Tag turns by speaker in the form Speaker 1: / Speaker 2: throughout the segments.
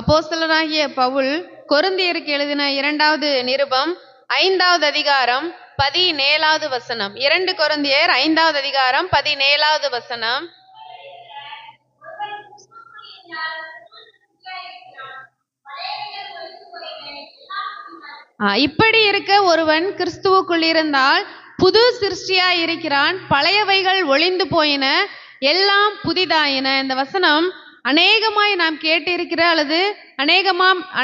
Speaker 1: அப்போஸ்தலனாகிய பவுல் கொரிந்தியருக்கு எழுதின 2வது நிருபம் 5வது அதிகாரம் 17வது வசனம். 2 கொரிந்தியர் 5வது அதிகாரம் 17வது வசனம். இப்படி இருக்க ஒருவன் கிறிஸ்துவுக்குள் இருந்தால் புது சிருஷ்டியாய் இருக்கிறான், பழையவைகள் ஒளிந்து போயின, எல்லாம் புதிதாயின. இந்த வசனம் அநேகமாய் நாம் கேட்டிருக்கிற அல்லது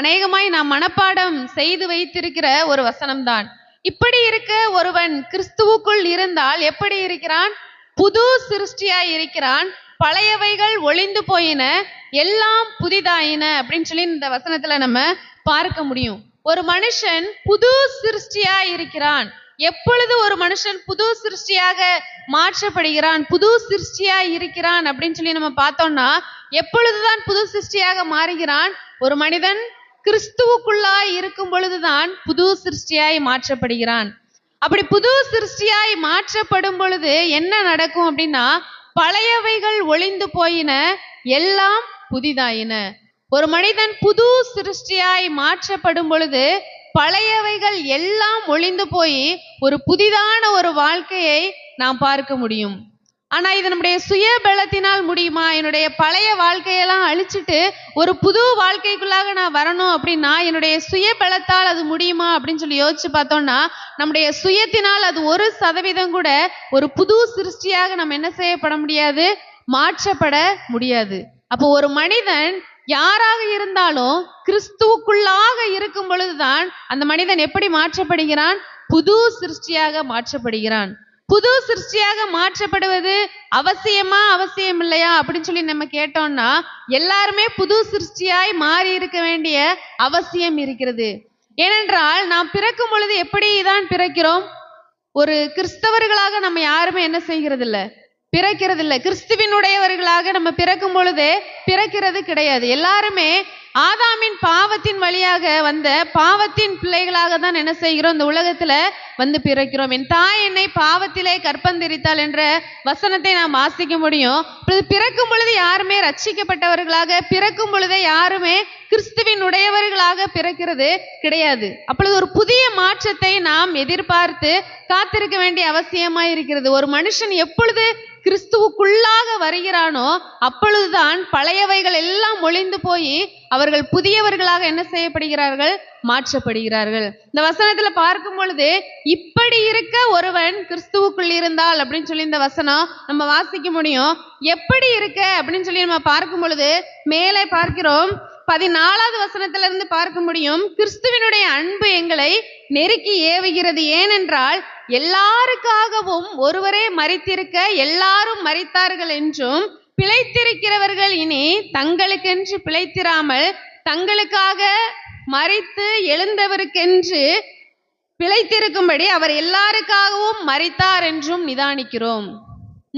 Speaker 1: அநேகமாய் நாம் மனப்பாடம் செய்து வைத்திருக்கிற ஒரு வசனம்தான். இப்படி இருக்க ஒருவன் கிறிஸ்துவுக்குள் இருந்தால் எப்படி இருக்கிறான்? புது சிருஷ்டியாய் இருக்கிறான், பழையவைகள் ஒளிந்து போயின, எல்லாம் புதிதாயின அப்படின்னு சொல்லி இந்த வசனத்துல நம்ம பார்க்க முடியும். ஒரு மனுஷன் புது சிருஷ்டியாய் இருக்கிறான். எப்பொழுது ஒரு மனுஷன் புது சிருஷ்டியாக மாற்றப்படுகிறான், புது சிருஷ்டியாய் இருக்கிறான் அப்படின்னு சொல்லி நம்ம பார்த்தோம்னா, எப்பொழுதுதான் புது சிருஷ்டியாக மாறுகிறான்? ஒரு மனிதன் கிறிஸ்துவுக்குள்ளாய் இருக்கும் பொழுதுதான் புது சிருஷ்டியாய் மாற்றப்படுகிறான். அப்படி புது சிருஷ்டியாய் மாற்றப்படும் பொழுது என்ன நடக்கும் அப்படின்னா, பழையவைகள் ஒளிந்து போயின, எல்லாம் புதிதாயின. ஒரு மனிதன் புது சிருஷ்டியாய் மாற்றப்படும் பொழுது பழையவைகள் எல்லாம் ஒளிந்து போய் ஒரு புதிதான ஒரு வாழ்க்கையை நாம் பார்க்க முடியும். ஆனா இது நம்முடைய சுய பலத்தினால் முடியுமா? என்னுடைய பழைய வாழ்க்கையெல்லாம் அழிச்சிட்டு ஒரு புது வாழ்க்கைக்குள்ளாக நான் வரணும் அப்படின்னா என்னுடைய சுய பலத்தால் அது முடியுமா அப்படின்னு சொல்லி யோசிச்சு பார்த்தோம்னா, நம்முடைய சுயத்தினால் அது 1% கூட ஒரு புது சிருஷ்டியாக நம்ம என்ன செய்யப்பட முடியாது, மாற்றப்பட முடியாது. அப்போ ஒரு மனிதன் யாராக இருந்தாலும் கிறிஸ்துவுக்குள்ளாக இருக்கும் பொழுதுதான் அந்த மனிதன் எப்படி மாற்றப்படுகிறான்? புது சிருஷ்டியாக மாற்றப்படுகிறான். புது சிருஷ்டியாக மாற்றப்படுவது அவசியமா அவசியம் இல்லையா அப்படின்னு சொல்லி நம்ம கேட்டோம்னா, எல்லாருமே புது சிருஷ்டியாய் மாறி இருக்க வேண்டிய அவசியம் இருக்கிறது. ஏனென்றால் நாம் பிறக்கும் பொழுது எப்படிதான் பிறக்கிறோம்? ஒரு கிறிஸ்தவர்களாக நம்ம யாருமே என்ன செய்கிறது இல்லை, பிறக்கிறது இல்லை. கிறிஸ்துவினுடையவர்களாக நம்ம பிறக்கும் பொழுதே பிறக்கிறது கிடையாது. எல்லாருமே ஆதாமின் பாவத்தின் வழியாக வந்த பாவத்தின் பிள்ளைகளாக தான் என்ன செய்கிறோம், இந்த உலகத்துல வந்து பிறக்கிறோம். என் தாய் என்னை பாவத்திலே கற்பந்தரித்தாள் என்ற வசனத்தை நாம் வாசிக்க முடியும். பிறக்கும் பொழுது யாருமே ரட்சிக்கப்பட்டவர்களாக, பிறக்கும் பொழுதே யாருமே கிறிஸ்துவின் உடையவர்களாக பிறக்கிறது கிடையாது. அப்பொழுது ஒரு புதிய மாற்றத்தை நாம் எதிர்பார்த்து காத்திருக்க வேண்டிய அவசியமா இருக்கிறது. ஒரு மனுஷன் எப்பொழுது கிறிஸ்துவுக்குள்ளாக வருகிறானோ அப்பொழுதுதான் பழையவைகள் எல்லாம் ஒளிந்து போய் அவர்கள் புதியவர்களாக என்ன செய்யப்படுகிறார்கள், மாற்றப்படுகிறார்கள். இந்த வசனத்துல பார்க்கும் பொழுது இப்படி இருக்க ஒருவன் கிறிஸ்துவுக்குள் இருந்தால் அப்படின்னு சொல்லி இந்த வசனம் நம்ம வாசிக்க முடியும். எப்படி இருக்க அப்படின்னு சொல்லி நம்ம பார்க்கும் பொழுது மேலே பார்க்கிறோம், 14வது வசனத்துல இருந்து பார்க்க முடியும். கிறிஸ்துவினுடைய அன்பு எங்களை நெருக்கி ஏவுகிறது, ஏனென்றால் எல்லாருக்காகவும் ஒருவரே மரித்திருக்க எல்லாரும் மரித்தார்கள் என்றும், பிழைத்திருக்கிறவர்கள் இனி தங்களுக்கென்று பிழைத்திராமல் தங்களுக்காக மரித்து எழுந்தவருக்கென்று பிழைத்திருக்கும்படி அவர் எல்லாருக்காகவும் மரித்தார் என்றும் நிதானிக்கிறோம்.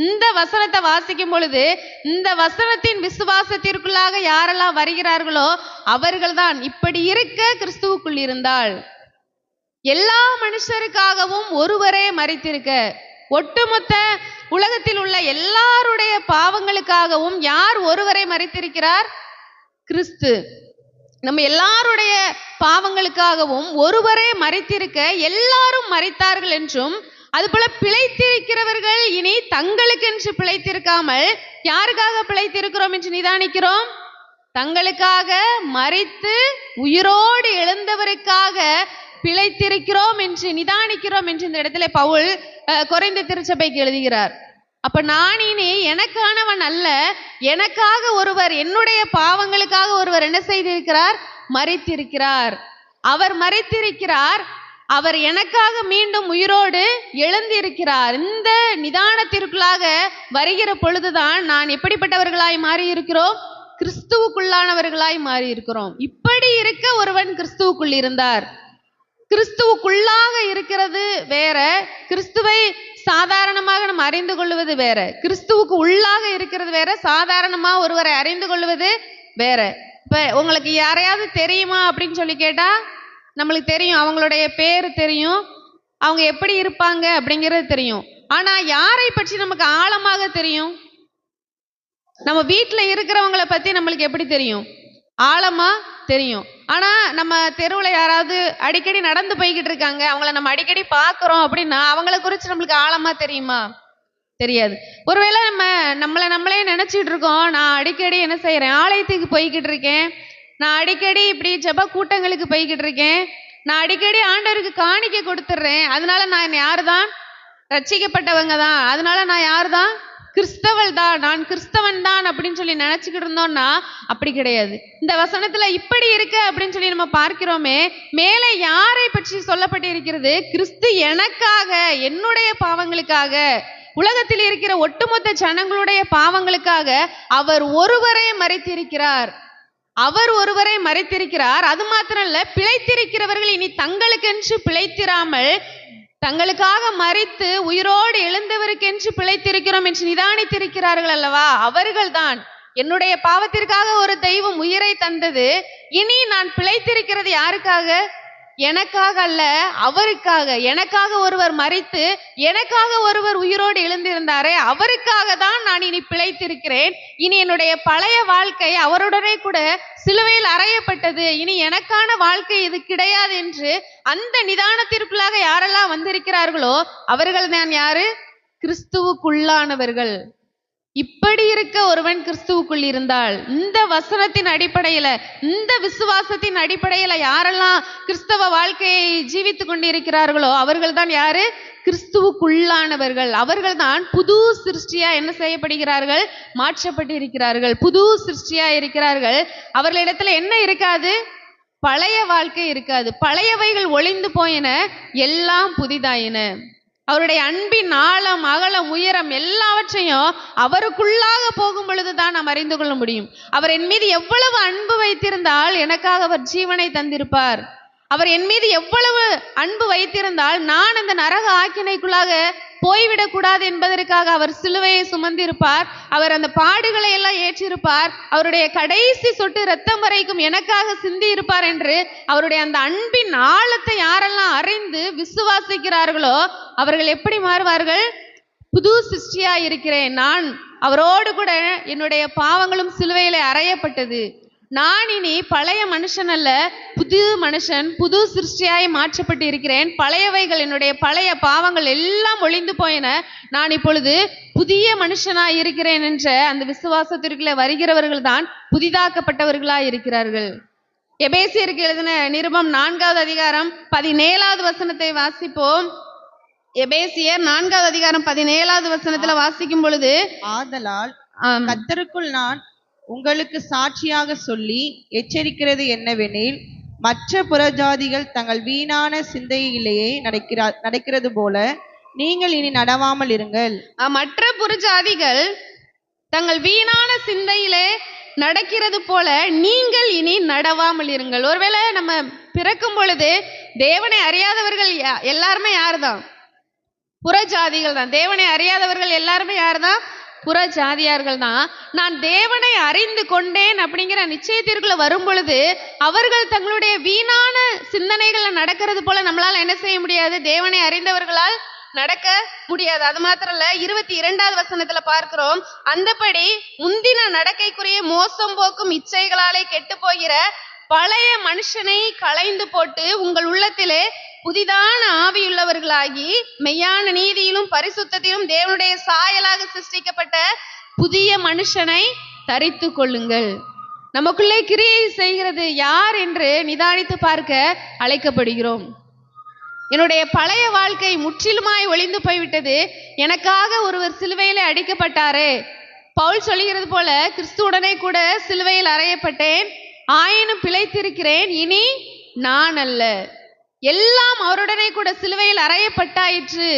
Speaker 1: இந்த வசனத்தை வாசிக்கும் பொழுது இந்த வசனத்தின் விசுவாசத்திற்குள்ளாக யாரெல்லாம் வருகிறார்களோ அவர்கள்தான் இப்படி இருக்க கிறிஸ்துவுக்குள் இருந்தால். எல்லா மனுஷருக்காகவும் ஒருவரே மரித்திருக்க, ஒட்டுமொத்த உலகத்தில் உள்ள எல்லாருடைய பாவங்களுக்காகவும் யார் ஒருவரை மரித்திருக்கிறார்? கிறிஸ்து. நம்ம எல்லாருடைய பாவங்களுக்காகவும் ஒருவரே மரித்திருக்க எல்லாரும் மரித்தார்கள் என்றும், அதுபோல பிழைத்திருக்கிறவர்கள் இனி தங்களுக்கென்று பிழைத்திருக்காமல் யாருக்காக பிழைத்திருக்கிறோம் என்று நிதானிக்கிறோம்? தங்களுக்காக மரித்து உயிரோடு எழுந்தவருக்காக பிழைத்திருக்கிறோம் என்று நிதானிக்கிறோம் என்று இந்த இடத்துல பவுல் கொரிந்து திருச்சபைக்கு எழுதுகிறார். அப்ப நான் இனி எனக்கானவன் அல்ல, எனக்காக ஒருவர், என்னுடைய பாவங்களுக்காக ஒருவர் என்ன செய்திருக்கிறார், மரித்திருக்கிறார். அவர் மரித்திருக்கிறார், அவர் எனக்காக மீண்டும் உயிரோடு எழுந்திருக்கிறார். இந்த நிதானத்திற்குள்ளாக வருகிற பொழுதுதான் நான் எப்படிப்பட்டவர்களாய் மாறி இருக்கிறோம், கிறிஸ்துவுக்குள்ளானவர்களாய் மாறி இருக்கிறோம். இப்படி இருக்க ஒருவன் கிறிஸ்துவுக்குள் இருந்தார். கிறிஸ்துவுக்குள்ளாக இருக்கிறது வேற, கிறிஸ்துவை சாதாரணமாக நம்ம அறிந்து கொள்வது வேற. கிறிஸ்துவுக்கு உள்ளாக இருக்கிறது வேற, சாதாரணமா ஒருவரை அறிந்து கொள்வது வேற. இப்ப உங்களுக்கு யாரையாவது தெரியுமா அப்படின்னு சொல்லி கேட்டா நம்மளுக்கு தெரியும், அவங்களுடைய பேர் தெரியும், அவங்க எப்படி இருப்பாங்க அப்படிங்கிறது தெரியும். ஆனா யாரை பற்றி நமக்கு ஆழமாக தெரியும்? நம்ம வீட்டுல இருக்கிறவங்களை பத்தி நம்மளுக்கு எப்படி தெரியும்? ஆழமா தெரியும். ஆனா நம்ம தெருவுல யாராவது அடிக்கடி நடந்து போய்கிட்டு இருக்காங்க, அவங்கள நம்ம அடிக்கடி பார்க்கிறோம் அப்படின்னா அவங்கள குறிச்சு நம்மளுக்கு ஆழமா தெரியுமா? தெரியாது. ஒருவேளை நம்மளே நினைச்சிட்டு இருக்கோம், நான் அடிக்கடி என்ன செய்யறேன், ஆலயத்துக்கு போய்கிட்டு இருக்கேன், நான் அடிக்கடி இப்படி ஜெப கூட்டங்களுக்கு போய்கிட்டு இருக்கேன், நான் அடிக்கடி ஆண்டவருக்கு காணிக்கை கொடுத்துட்றேன், அதனால நான் யாருதான், ரட்சிக்கப்பட்டவங்க தான், அதனால நான் யாருதான், கிறிஸ்தவள் தான், நான் கிறிஸ்தவன் தான் அப்படின்னு சொல்லி நினைச்சுக்கிட்டு இருந்தோம்னா அப்படி கிடையாது. இந்த வசனத்துல இப்படி இருக்கு அப்படின்னு சொல்லி நம்ம பார்க்கிறோமே, மேலே யாரை பற்றி சொல்லப்பட்டு இருக்கிறது? கிறிஸ்து எனக்காக, என்னுடைய பாவங்களுக்காக, உலகத்தில் இருக்கிற ஒட்டுமொத்த ஜனங்களுடைய பாவங்களுக்காக அவர் ஒருவரே மரித்திருக்கிறார். அவர் ஒருவரை மரித்திருக்கிறார். அது மாத்திரம் இல்ல, பிழைத்திருக்கிறவர்கள் இனி தங்களுக்கென்று பிழைத்திராமல் தங்களுக்காக மரித்து உயிரோடு எழுந்தவருக்கென்று பிழைத்திருக்கிறோம் என்று நிதானித்திருக்கிறார்கள் அல்லவா? அவர்கள்தான். என்னுடைய பாவத்திற்காக ஒரு தெய்வம் உயிரை தந்தது, இனி நான் பிழைத்திருக்கிறது யாருக்காக? எனக்காக அல்ல, அவருக்காக. எனக்காக ஒருவர் மரித்து எனக்காக ஒருவர் உயிரோடு எழுந்திருந்தாரே, அவருக்காக தான் நான் இனி பிழைத்திருக்கிறேன். இனி என்னுடைய பழைய வாழ்க்கை அவருடனே கூட சிலுவையில் அறையப்பட்டது, இனி எனக்கான வாழ்க்கை இது கிடையாது என்று அந்த நிதானத்திற்குள்ளாக யாரெல்லாம் வந்திருக்கிறார்களோ அவர்கள் தான் யாரு? கிறிஸ்துவுக்குள்ளானவர்கள். இப்படி இருக்க ஒருவன் கிறிஸ்துவுக்குள் இருந்தால், இந்த வசனத்தின் அடிப்படையில, இந்த விசுவாசத்தின் அடிப்படையில யாரெல்லாம் கிறிஸ்தவ வாழ்க்கையை ஜீவித்துக் கொண்டிருக்கிறார்களோ அவர்கள் தான் யாரு? கிறிஸ்துவுக்குள்ளானவர்கள். அவர்கள் தான் புது சிருஷ்டியா என்ன செய்யப்படுகிறார்கள்? மாற்றப்பட்டு இருக்கிறார்கள், புது சிருஷ்டியா இருக்கிறார்கள். அவர்களிடத்துல என்ன இருக்காது? பழைய வாழ்க்கை இருக்காது. பழையவைகள் ஒளிந்து போயின, எல்லாம் புதிதாயின. அவருடைய அன்பின் ஆழம், அகலம், உயரம் எல்லாவற்றையும் அவருக்குள்ளாக போகும் பொழுதுதான் நாம் அறிந்து கொள்ள முடியும். அவர் என் மீது எவ்வளவு அன்பு வைத்திருந்தால் எனக்காக அவர் ஜீவனை தந்திருப்பார். அவர் என் மீது எவ்வளவு அன்பு வைத்திருந்தால் நான் அந்த நரக ஆக்கினைக்குள்ளாக போய்விடக் கூடாது என்பதற்காக அவர் சிலுவையை சுமந்திருப்பார். அவர் அந்த பாடுகளை எல்லாம் ஏற்றிருப்பார். அவருடைய கடைசி சொட்டு இரத்தம் வரைக்கும் எனக்காக சிந்தி இருப்பார் என்று அவருடைய அந்த அன்பின் ஆழத்தை யாரெல்லாம் அறிந்து விசுவாசிக்கிறார்களோ அவர்கள் எப்படி மாறுவார்கள்? புது சிருஷ்டியா இருக்கிறேன், நான் அவரோடு கூட என்னுடைய பாவங்களும் சிலுவையிலே அறையப்பட்டது, நான் இனி பழைய மனுஷன் அல்ல, புது மனுஷன், புது சிருஷ்டியாய் மாற்றப்பட்டு இருக்கிறேன், பழையவைகள், என்னுடைய பழைய பாவங்கள் எல்லாம் ஒளிந்து போயின, நான் இப்பொழுது புதிய மனுஷனாய் இருக்கிறேன் என்ற அந்த விசுவாசத்திற்குள்ளே வருகிறவர்கள் தான் புதிதாக்கப்பட்டவர்களாய் இருக்கிறார்கள். எபேசியருக்கு எழுதின நிருபம் 4வது அதிகாரம் 17வது வசனத்தை வாசிப்போம். எபேசியர் 4வது அதிகாரம் 17வது வசனத்துல வாசிக்கும் பொழுது,
Speaker 2: ஆதலால் கர்த்தருக்குள் நான் உங்களுக்கு சாட்சியாக சொல்லி எச்சரிக்கிறது என்னவெனில், மற்ற புறஜாதிகள் தங்கள் வீணான சிந்தையிலேயே நடக்கிறது போல நீங்கள் இனி நடவாமல் இருங்கள்.
Speaker 1: மற்ற புறஜாதிகள் தங்கள் வீணான சிந்தையிலே நடக்கிறது போல நீங்கள் இனி நடவாமல் இருங்கள். ஒருவேளை நம்ம பிறக்கும் பொழுது தேவனை அறியாதவர்கள் எல்லாருமே யாருதான்? புறஜாதிகள் தான். தேவனை அறியாதவர்கள் எல்லாருமே யாருதான்? புற ஜாதியார்கள் தான். நான் தேவனை அறிந்து கொண்டேன் அப்படிங்கிற நிச்சயத்திற்குள்ள வரும் பொழுது அவர்கள் தங்களுடைய வீணான சிந்தனைகளை நடக்கிறது போல நம்மளால என்ன செய்ய முடியாது? தேவனை அறிந்தவர்களால் நடக்க முடியாது. அது மாத்திரம் இல்ல, 22வது வசனத்துல பார்க்கிறோம், அந்தபடி முந்தின நடக்கைக்குரிய மோசம் போக்கும் இச்சைகளாலே கெட்டு போகிற பழைய மனுஷனை களைந்து போட்டு உங்கள் உள்ளத்திலே புதிதான ஆவியுள்ளவர்களாகி மெய்யான நீதியிலும் பரிசுத்தத்திலும் தேவனுடைய சாயலாக சிருஷ்டிக்கப்பட்ட புதிய மனுஷனை தரித்து கொள்ளுங்கள். நமக்குள்ளே கிரியை செய்கிறது யார் என்று நிதானித்து பார்க்க அழைக்கப்படுகிறோம். என்னுடைய பழைய வாழ்க்கை முற்றிலுமாய் ஒளிந்து போய்விட்டது, எனக்காக ஒருவர் சிலுவையிலே அடிக்கப்பட்டாரே. பவுல் சொல்லுகிறது போல, கிறிஸ்துவுடனே கூட சிலுவையில் அறையப்பட்டேன், ஆயினும் பிழைத்திருக்கிறேன், இனி நான் அல்ல, எல்லாம் அவருடனே கூட சிலுவையில் அறையப்பட்டாயிற்று,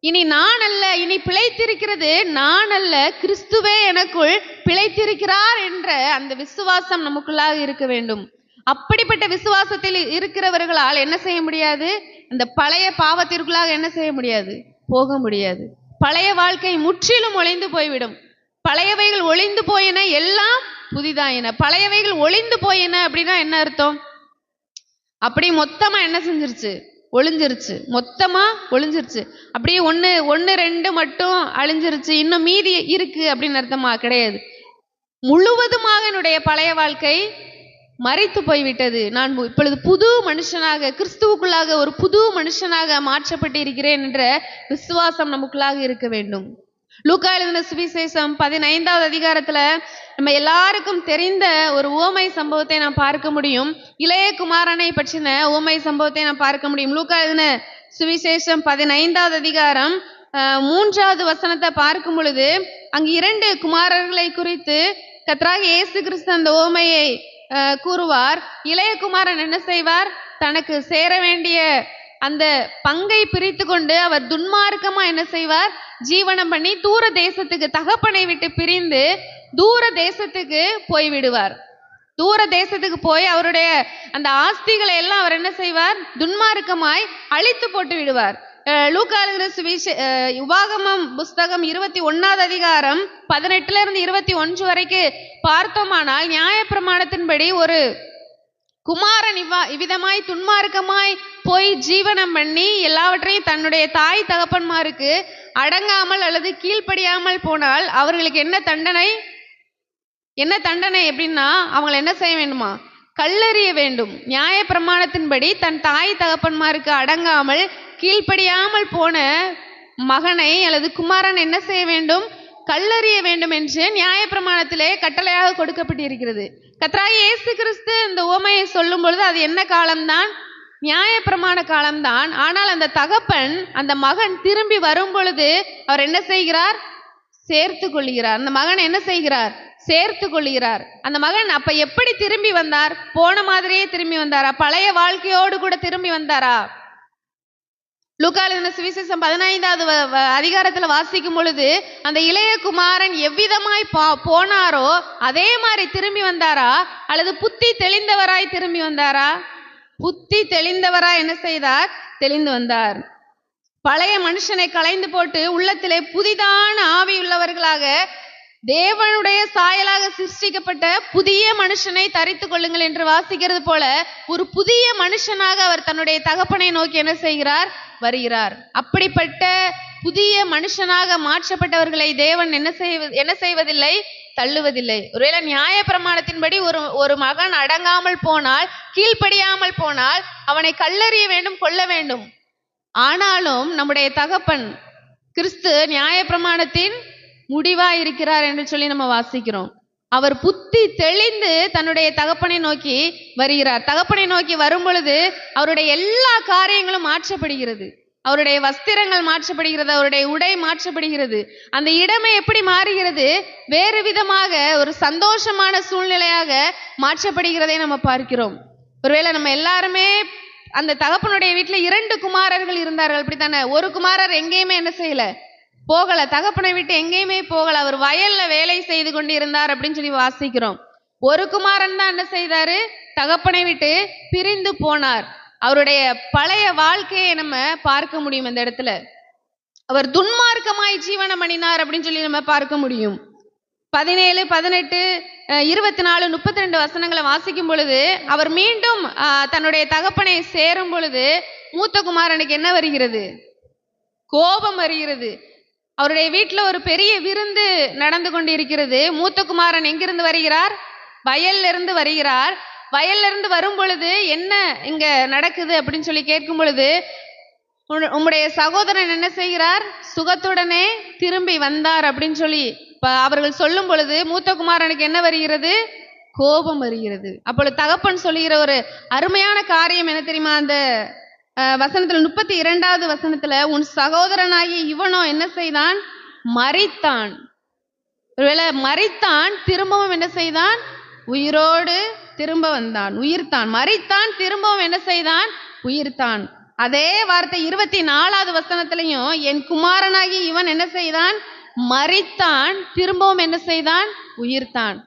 Speaker 1: இனி நான் அல்ல, இனி பிழைத்திருக்கிறது நான் அல்ல, கிறிஸ்துவே எனக்குள் பிழைத்திருக்கிறார் என்ற அந்த விசுவாசம் நமக்குள்ளாக இருக்க வேண்டும். அப்படிப்பட்ட விசுவாசத்தில் இருக்கிறவர்களால் என்ன செய்ய முடியாது? அந்த பழைய பாவத்திற்குள்ளாக என்ன செய்ய முடியாது? போக முடியாது. பழைய வாழ்க்கை முற்றிலும் ஒளிந்து போய்விடும். பழையவைகள் ஒளிந்து போயின, எல்லாம் புதிதாயின. பழையவைகள் ஒளிந்து போயின அப்படின்னா என்ன அர்த்தம்? அப்படி மொத்தமா என்ன செஞ்சிருச்சு? ஒளிஞ்சிருச்சு. மொத்தமா ஒளிஞ்சிருச்சு. அப்படியே ஒன்னு ரெண்டு மட்டும் அழிஞ்சிருச்சு, இன்னும் மீதி இருக்கு அப்படின்னு அர்த்தமா? கிடையாது. முழுவதுமாக என்னுடைய பழைய வாழ்க்கை மரித்து போய்விட்டது, நான் இப்பொழுது புது மனுஷனாக, கிறிஸ்துவுக்குள்ளாக ஒரு புது மனுஷனாக மாற்றப்பட்டு இருக்கிறேன் என்ற விசுவாசம் நமக்குள்ளாக இருக்க வேண்டும். லூக்கா எழுதின சுவிசேஷம் 15வது அதிகாரத்துல நம்ம எல்லாருக்கும் தெரிந்த ஒரு உவமை சம்பவத்தை நாம் பார்க்க முடியும். இளைய குமாரனை பற்றின உவமை சம்பவத்தை நாம் பார்க்க முடியும். லூக்கா எழுதின சுவிசேஷம் 15வது அதிகாரம் 3வது வசனத்தை பார்க்கும் பொழுது அங்கு 2 குமாரர்களை குறித்து கர்த்தராகிய இயேசு கிறிஸ்து அந்த உவமையை கூறுவார். இளைய குமாரன் என்ன செய்வார்? தனக்கு சேர வேண்டிய அந்த பங்கை பிரித்து கொண்டு அவர் துன்மார்க்கமா என்ன செய்வார்? ஜீவனம் பண்ணி தூர தேசத்துக்கு, தகப்பனை விட்டு பிரிந்து தூர தேசத்துக்கு போய் விடுவார். தூர தேசத்துக்கு போய் அவருடைய அந்த ஆஸ்திகளை எல்லாம் அவர் என்ன செய்வார்? துன்மார்க்கமாய் அழித்து போட்டு விடுவார். லூக்கா எழுதின உபாகமம் புஸ்தகம் 21வது அதிகாரம் 18 இருந்து 21 வரைக்கும் பார்த்தோமானால், நியாயப்பிரமாணத்தின்படி ஒரு குமாரன் இவ்விதமாய் துன்மார்க்கமாய் போய் ஜீவனம் பண்ணி எல்லாவற்றையும் தன்னுடைய தாய் தகப்பன்மாருக்கு அடங்காமல் அல்லது கீழ்ப்படியாமல் போனால் அவர்களுக்கு என்ன தண்டனை? என்ன தண்டனை அப்படின்னா, அவங்களை என்ன செய்ய வேண்டுமா? கல்லெறிய வேண்டும். நியாய பிரமாணத்தின்படி தன் தாய் தகப்பன்மாருக்கு அடங்காமல் கீழ்ப்படியாமல் போன மகனை அல்லது குமாரன் என்ன செய்ய வேண்டும்? கல்லெறிய வேண்டும் என்று நியாய பிரமாணத்திலே கட்டளையாக கொடுக்கப்பட்டிருக்கிறது. கர்த்தராகிய இயேசு கிறிஸ்து இந்த உவமையை சொல்லும் பொழுது அது என்ன காலம்தான்? நியாய பிரமாண காலம்தான். ஆனால் அந்த தகப்பன் அந்த மகன் திரும்பி வரும் பொழுது அவர் என்ன செய்கிறார்? சேர்த்து கொள்கிறார். அந்த மகன் என்ன செய்கிறார்? சேர்த்து கொள்கிறார். அந்த மகன் அப்ப எப்படி திரும்பி வந்தார்? போன மாதிரியே திரும்பி வந்தாரா? பழைய வாழ்க்கையோடு கூட திரும்பி வந்தாரா? லூக்கா எழுதின சுவிசேஷம் 15வது அதிகாரத்துல வாசிக்கும் பொழுது அந்த இளைய குமாரன் எவ்விதமாய் போனாரோ அதே மாதிரி திரும்பி வந்தாரா? அல்லது புத்தி தெளிந்தவராய் திரும்பி வந்தாரா? புத்தி தெளிந்தவராய் என்ன செய்தார்? தெளிந்து வந்தார். பழைய மனுஷனை களைந்து போட்டு உள்ளத்திலே புதிதான ஆவியுள்ளவர்களாக தேவனுடைய சாயலாக சிருஷ்டிக்கப்பட்ட புதிய மனுஷனை தரித்து கொள்ளுங்கள் என்று வாசிக்கிறது போல ஒரு புதிய மனுஷனாக அவர் தன்னுடைய தகப்பனை நோக்கி என்ன செய்கிறார்? வருகிறார். அப்படிப்பட்ட புதிய மனுஷனாக மாற்றப்பட்டவர்களை தேவன் என்ன செய்வதில்லை? தள்ளுவதில்லை. ஒருவேளை நியாய பிரமாணத்தின்படி ஒரு மகன் அடங்காமல் போனால், கீழ்ப்படியாமல் போனால் அவனை கல்லெறிய வேண்டும், கொல்ல வேண்டும். ஆனாலும் நம்முடைய தகப்பன் கிறிஸ்து நியாய பிரமாணத்தின் முடிவாய் இருக்கிறார் என்று சொல்லி நம்ம வாசிக்கிறோம். அவர் புத்தி தெளிந்து தன்னுடைய தகப்பனை நோக்கி வருகிறார். தகப்பனை நோக்கி வரும் பொழுது அவருடைய எல்லா காரியங்களும் மாற்றப்படுகிறது. அவருடைய வஸ்திரங்கள் மாற்றப்படுகிறது, அவருடைய உடை மாற்றப்படுகிறது. அந்த இடமே எப்படி மாறுகிறது? வேறு விதமாக ஒரு சந்தோஷமான சூழ்நிலையாக மாற்றப்படுகிறதை நம்ம பார்க்கிறோம். ஒருவேளை நம்ம எல்லாருமே அந்த தகப்பனுடைய வீட்டுல 2 குமாரர்கள் இருந்தார்கள், அப்படித்தானே? ஒரு குமாரர் எங்கேயுமே என்ன செய்யல, போகல. தகப்பனை விட்டு எங்கேயுமே போகல. அவர் வயல்ல வேலை செய்து கொண்டு இருந்தார் அப்படின்னு சொல்லி வாசிக்கிறோம். ஒரு குமாரன் தான் என்ன செய்தாரு? தகப்பனை விட்டு பிரிந்து போனார். அவருடைய பழைய வாழ்க்கையை நம்ம பார்க்க முடியும். அந்த இடத்துல அவர் துன்மார்க்கமாய் ஜீவனம் பண்ணினார் அப்படின்னு சொல்லி நம்ம பார்க்க முடியும். 17, 18, 24, 32 வசனங்களை வாசிக்கும் பொழுது அவர் மீண்டும் தன்னுடைய தகப்பனை சேரும் பொழுது மூத்த குமாரனுக்கு என்ன வருகிறது? கோபம் வருகிறது. அவருடைய வீட்டுல ஒரு பெரிய விருந்து நடந்து கொண்டிருக்கிறது. மூத்த குமாரன் எங்கிருந்து வருகிறார்? வயல்ல இருந்து வருகிறார். வயல்ல இருந்து வரும் பொழுது என்ன இங்க நடக்குது அப்படின்னு சொல்லி கேட்கும் பொழுது உம்முடைய சகோதரன் என்ன செய்கிறார்? சுகத்துடனே திரும்பி வந்தார் அப்படின்னு சொல்லி அவர்கள் சொல்லும் பொழுது மூத்த குமாரனுக்கு என்ன வருகிறது? கோபம் வருகிறது. அப்பொழுது தகப்பன் சொல்லுகிற ஒரு அருமையான காரியம் என்ன தெரியுமா? அந்த வசனத்துல 32வது வசனத்துல உன் சகோதரனாகி இவனோ என்ன செய்தான்? மரித்தான். ஒருவேளை மரித்தான், திரும்பவும் என்ன செய்தான்? உயிரோடு திரும்ப வந்தான், உயிர்த்தான். மரித்தான், திரும்பவும் என்ன செய்தான்? உயிர்த்தான். அதே வார்த்தை 24வது வசனத்திலையும் என் குமாரனாகி இவன் என்ன செய்தான்? மரித்தான், திரும்பவும் என்ன செய்தான்? உயிர்த்தான்.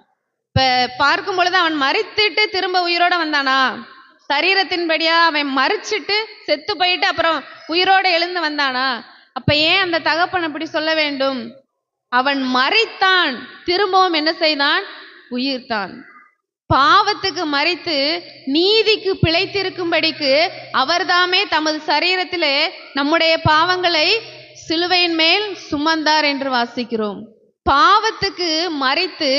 Speaker 1: இப்ப பார்க்கும் பொழுது அவன் மரித்துட்டு திரும்ப உயிரோட வந்தானா? சரீரத்தின்படியா அவன் மறிச்சிட்டு செத்து போயிட்டு அப்புறம் உயிரோட எழுந்து வந்தானா? அப்ப ஏன் அந்த தகப்பன் அப்படி சொல்ல வேண்டும்? அவன் மரித்தான், திரும்பவும் என்ன செய்தான்? உயிர்த்தான். பாவத்துக்கு மரித்து நீதிக்கு பிழைத்திருக்கும்படிக்கு அவர்தாமே தமது சரீரத்திலே நம்முடைய பாவங்களை சிலுவையின் மேல் சுமந்தார் என்று வாசிக்கிறோம். பாவத்துக்கு மறித்து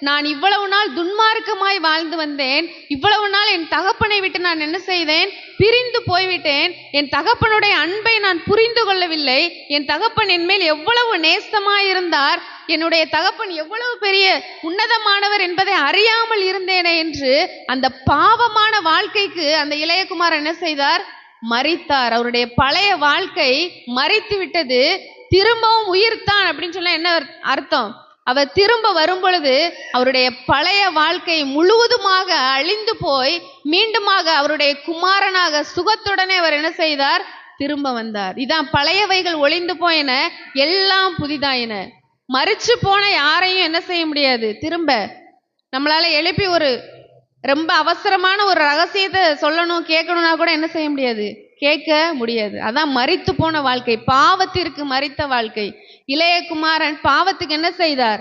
Speaker 1: நான் இவ்வளவு நாள் துன்மார்க்கமாய் வாழ்ந்து வந்தேன், இவ்வளவு நாள் என் தகப்பனை விட்டு நான் என்ன செய்தேன், பிரிந்து போய்விட்டேன், என் தகப்பனுடைய அன்பை நான் புரிந்து கொள்ளவில்லை, என் தகப்பன் என் மேல் எவ்வளவு நேசமாயிருந்தார், என்னுடைய தகப்பன் எவ்வளவு பெரிய உன்னதமானவர் என்பதை அறியாமல் இருந்தேனே என்று அந்த பாவமான வாழ்க்கைக்கு அந்த இளையகுமாரன் என்ன செய்தார், மரித்தார். அவருடைய பழைய வாழ்க்கை மரித்து விட்டது, திரும்பவும் உயிர்த்தான் அப்படின்னு சொல்ல என்ன அர்த்தம்? அவர் திரும்ப வரும் பொழுது அவருடைய பழைய வாழ்க்கை முழுவதுமாக அழிந்து போய் மீண்டுமாக அவருடைய குமாரனாக சுகத்துடனே அவர் என்ன செய்தார், திரும்ப வந்தார். இதான் பழையவைகள் ஒளிந்து போயின, எல்லாம் புதிதாயின. மரிச்சு போன யாரையும் என்ன செய்ய முடியாது, திரும்ப நம்மளால எழுப்பி ஒரு ரொம்ப அவசரமான ஒரு ரகசியத்தை சொல்லணும் கேட்கணும்னா கூட என்ன செய்ய முடியாது, கேட்க முடியாது. அதான் மரித்து போன வாழ்க்கை, பாவத்திற்கு மரித்த வாழ்க்கை. இளையகுமாரன் பாவத்துக்கு என்ன செய்தார்,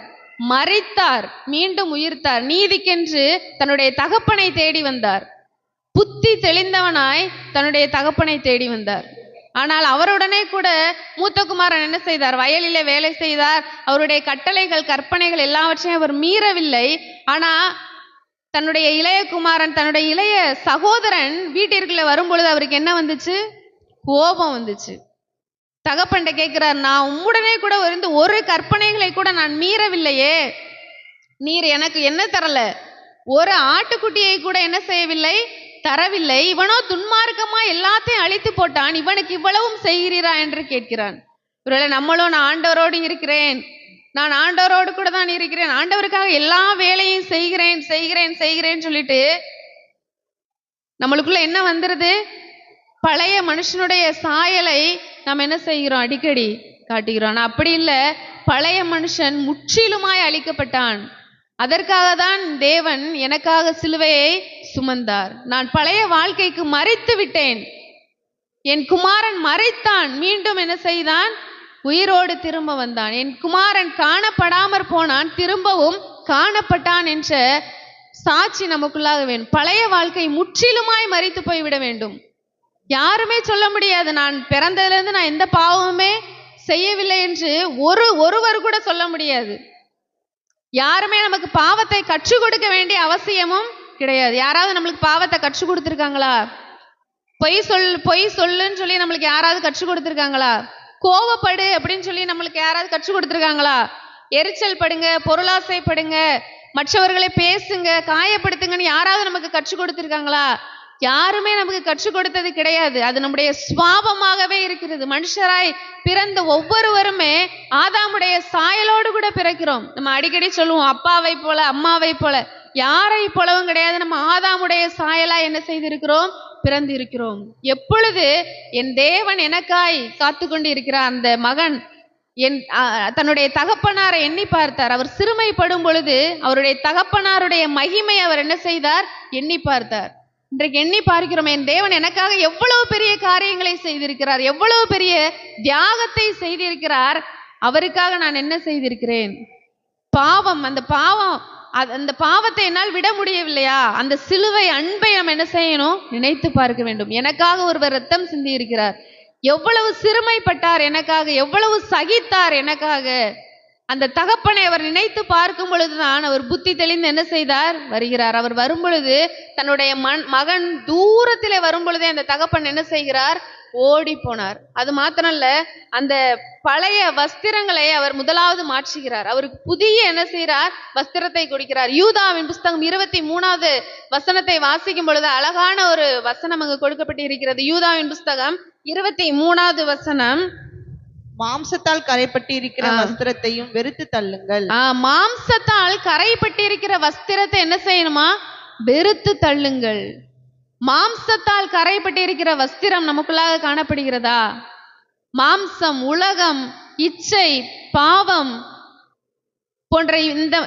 Speaker 1: மரித்தார், மீண்டும் உயிர்த்தார். நீதிக்கென்று தன்னுடைய தகப்பனை தேடி வந்தார், புத்தி தெளிந்தவனாய் தன்னுடைய தகப்பனை தேடி வந்தார். ஆனால் அவருடனே கூட மூத்த குமாரன் என்ன செய்தார், வயலிலே வேலை செய்தார். அவருடைய கட்டளைகள் கற்பனைகள் எல்லாவற்றையும் அவர் மீறவில்லை. ஆனா தன்னுடைய இளையகுமாரன், தன்னுடைய இளைய சகோதரன் வீட்டிற்குள்ள வரும்பொழுது அவருக்கு என்ன வந்துச்சு, கோபம் வந்துச்சு. தகப்பன்ட்ட கேட்கிறார், நான் உம்முடனே கூட இருந்து ஒரு கற்பனைகளை கூட நான் மீறவில்லையே, நீர் எனக்கு என்ன தரல, ஒரு ஆட்டுக்குட்டியை கூட என்ன செய்யவில்லை, தரவில்லை. இவனோ துன்மார்க்கமா எல்லாத்தையும் அழித்து போட்டான், இவனுக்கு இவ்வளவும் செய்கிறீரா என்று கேட்கிறான். ஒருவேளை நம்மளும் நான் ஆண்டவரோடு இருக்கிறேன், நான் ஆண்டவரோடு கூட தான் இருக்கிறேன், ஆண்டவருக்காக எல்லா வேலையும் செய்கிறேன் செய்கிறேன் செய்கிறேன்னு சொல்லிட்டு நம்மளுக்குள்ள என்ன வந்துருது, பழைய மனுஷனுடைய சாயலை நாம் என்ன செய்கிறோம், அடிக்கடி காட்டுகிறோம். ஆனால் அப்படி இல்லை, பழைய மனுஷன் முற்றிலுமாய் அழிக்கப்பட்டான். அதற்காக தான் தேவன் எனக்காக சிலுவையை சுமந்தார். நான் பழைய வாழ்க்கைக்கு மரித்து விட்டேன், என் குமாரன் மரித்தான், மீண்டும் என்ன செய்தான், உயிரோடு திரும்ப வந்தான். என் குமாரன் காணப்படாமற் போனான், திரும்பவும் காணப்பட்டான் என்ற சாட்சி நமக்குள்ளாக வேண்டும். பழைய வாழ்க்கை முற்றிலுமாய் மரித்து போய்விட வேண்டும். யாருமே சொல்ல முடியாது, நான் பிறந்ததிலிருந்து நான் எந்த பாவமுமே செய்யவில்லை என்று ஒருவர் கூட சொல்ல முடியாது. யாருமே நமக்கு பாவத்தை கற்றுக் கொடுக்க வேண்டிய அவசியமும் கிடையாது. யாராவது நம்மளுக்கு பாவத்தை கற்றுக் கொடுத்துருக்காங்களா? பொய் சொல்லுன்னு சொல்லி நம்மளுக்கு யாராவது கற்றுக் கொடுத்துருக்காங்களா? கோவப்படு அப்படின்னு சொல்லி நம்மளுக்கு யாராவது கற்றுக் கொடுத்துருக்காங்களா? எரிச்சல் படுங்க, பொருளாசைப்படுங்க, மற்றவர்களை பேசுங்க, காயப்படுத்துங்கன்னு யாராவது நமக்கு கற்றுக் கொடுத்துருக்காங்களா? யாருமே நமக்கு கற்றுக் கொடுத்தது கிடையாது. அது நம்முடைய சுவாபமாகவே இருக்கிறது. மனுஷராய் பிறந்த ஒவ்வொருவருமே ஆதாமுடைய சாயலோடு கூட பிறக்கிறோம். நம்ம அடிக்கடி சொல்லுவோம், அப்பாவை போல அம்மாவை போல, யாரை போலவும் கிடையாது, நம்ம ஆதாமுடைய சாயலா என்ன செய்திருக்கிறோம், பிறந்து இருக்கிறோம். எப்பொழுது என் தேவன் எனக்காய் காத்து கொண்டு இருக்கிறார், அந்த மகன் தன்னுடைய தகப்பனாரை எண்ணி பார்த்தார். அவர் சிறுமைப்படும் பொழுது அவருடைய தகப்பனாருடைய மகிமை அவர் என்ன செய்தார், எண்ணி பார்த்தார். இன்றைக்கு எண்ணி பார்க்கிறோம், என் தேவன் எனக்காக எவ்வளவு பெரிய காரியங்களை செய்திருக்கிறார், எவ்வளவு பெரிய தியாகத்தை செய்திருக்கிறார், அவருக்காக நான் என்ன செய்திருக்கிறேன். பாவம், அந்த பாவத்தை என்னால் விட முடியவில்லையா, அந்த சிலுவை அன்பை நம்ம என்ன செய்யணும், நினைத்து பார்க்க வேண்டும். எனக்காக ஒருவர் ரத்தம் சிந்தி இருக்கிறார், எவ்வளவு சிறுமைப்பட்டார் எனக்காக, எவ்வளவு சகித்தார் எனக்காக. அந்த தகப்பனை அவர் நினைத்து பார்க்கும் பொழுதுதான் அவர் புத்தி தெளிந்து என்ன செய்தார், வருகிறார். அவர் வரும் பொழுது தன்னுடைய மகன் தூரத்திலே வரும் பொழுதே அந்த தகப்பன் என்ன செய்கிறார், ஓடி போனார். அது மாத்திரம் இல்ல, அந்த பழைய வஸ்திரங்களை அவர் முதலாவது மாற்றுகிறார். அவருக்கு புதிய என்ன செய்கிறார், வஸ்திரத்தை கொடுக்கிறார். யூதாவின் புஸ்தகம் 23வது வசனத்தை வாசிக்கும் பொழுது அழகான ஒரு வசனம் அங்கு கொடுக்கப்பட்டு இருக்கிறது. யூதாவின் புஸ்தகம் 23வது வசனம்,
Speaker 2: மாம்சத்தால் கரைப்பட்டு இருக்கிற வஸ்திரத்தையும் வெறுத்து தள்ளுங்கள்.
Speaker 1: மாம்சத்தால் கரைப்பட்டு இருக்கிற வஸ்திரத்தை என்ன செய்யணுமா, வெறுத்து தள்ளுங்கள். மாம்சத்தால் கரைப்பட்டு இருக்கிற வஸ்திரம் நமக்குள்ளாக காணப்படுகிறதா? மாம்சம், உலகம், இச்சை, பாவம் போன்ற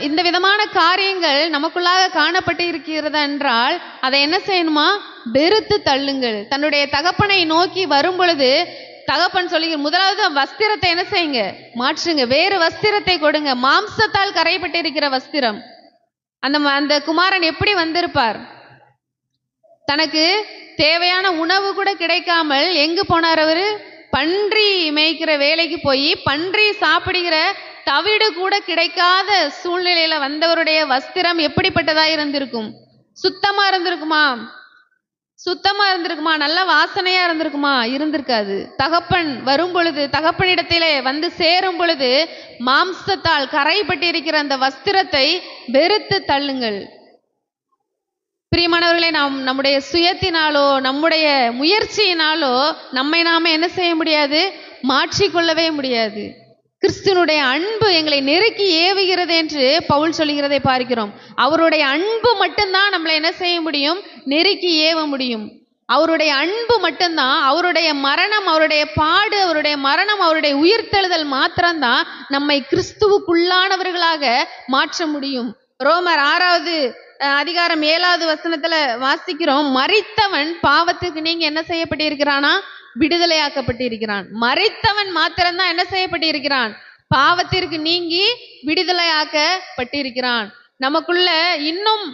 Speaker 1: இந்த விதமான காரியங்கள் நமக்குள்ளாக காணப்பட்டு இருக்கிறதா என்றால் அதை என்ன செய்யணுமா, வெறுத்து தள்ளுங்கள். தன்னுடைய தகப்பனை நோக்கி வரும் பொழுது தகப்பன் சொல்லுங்க, முதலாவது வஸ்திரத்தை என்ன செய்யுங்க, மாற்றுங்க, வேறு வஸ்திரத்தை கொடுங்க. மாம்சத்தால் கரைப்பட்டு இருக்கிற வஸ்திரம். அந்த குமாரன் எப்படி வந்திருப்பார், தனக்கு தேவையான உணவு கூட கிடைக்காமல் எங்கு போனார் அவரு, பன்றி மேய்க்கிற வேலைக்கு போய் பன்றி சாப்பிடுகிற தவிடு கூட கிடைக்காத சூழ்நிலையில வந்தவருடைய வஸ்திரம் எப்படிப்பட்டதா இருந்திருக்கும்? சுத்தமா இருந்திருக்குமா? சுத்தமா இருந்திருக்குமா? நல்ல வாசனையா இருந்திருக்குமா? இருந்திருக்காது. தகப்பன் வரும் பொழுது, தகப்பனிடத்திலே வந்து சேரும் பொழுது மாம்சத்தால் கரைப்பட்டு இருக்கிற அந்த வஸ்திரத்தை வெறுத்து தள்ளுங்கள். பிரியமானவர்களே, நாம் நம்முடைய சுயத்தினாலோ நம்முடைய முயற்சியினாலோ நம்மை நாம என்ன செய்ய முடியாது? மாற்றிக்கொள்ளவே முடியாது. கிறிஸ்துவனுடைய அன்பு எங்களை நெருக்கி ஏவுகிறது என்று பவுல் சொல்லுகிறதை பார்க்கிறோம். அவருடைய அன்பு மட்டும்தான் நம்மளை என்ன செய்ய முடியும்? நெருக்கி ஏவ முடியும். அவருடைய அன்பு மட்டும்தான், அவருடைய மரணம், அவருடைய பாடு, அவருடைய மரணம், அவருடைய உயிர்த்தெழுதல் மாத்திரம்தான் நம்மை கிறிஸ்துவுக்குள்ளானவர்களாக மாற்ற முடியும். ரோமர் 6வது அதிகாரம் 7வது வசனத்துல வாசிக்கிறோம், மரித்தவன் பாவத்துக்கு நீங்க என்ன செய்யப்பட்டிருக்கிறானா? விடுதலையாக்கப்பட்டு இருக்கிறான். மரித்தவன் மாத்திரம்தான் என்ன செய்யப்பட்டு இருக்கிறான்? பாவத்திற்கு நீங்கி விடுதலையாக்கப்பட்டிருக்கிறான். நமக்குள்ள இன்னும்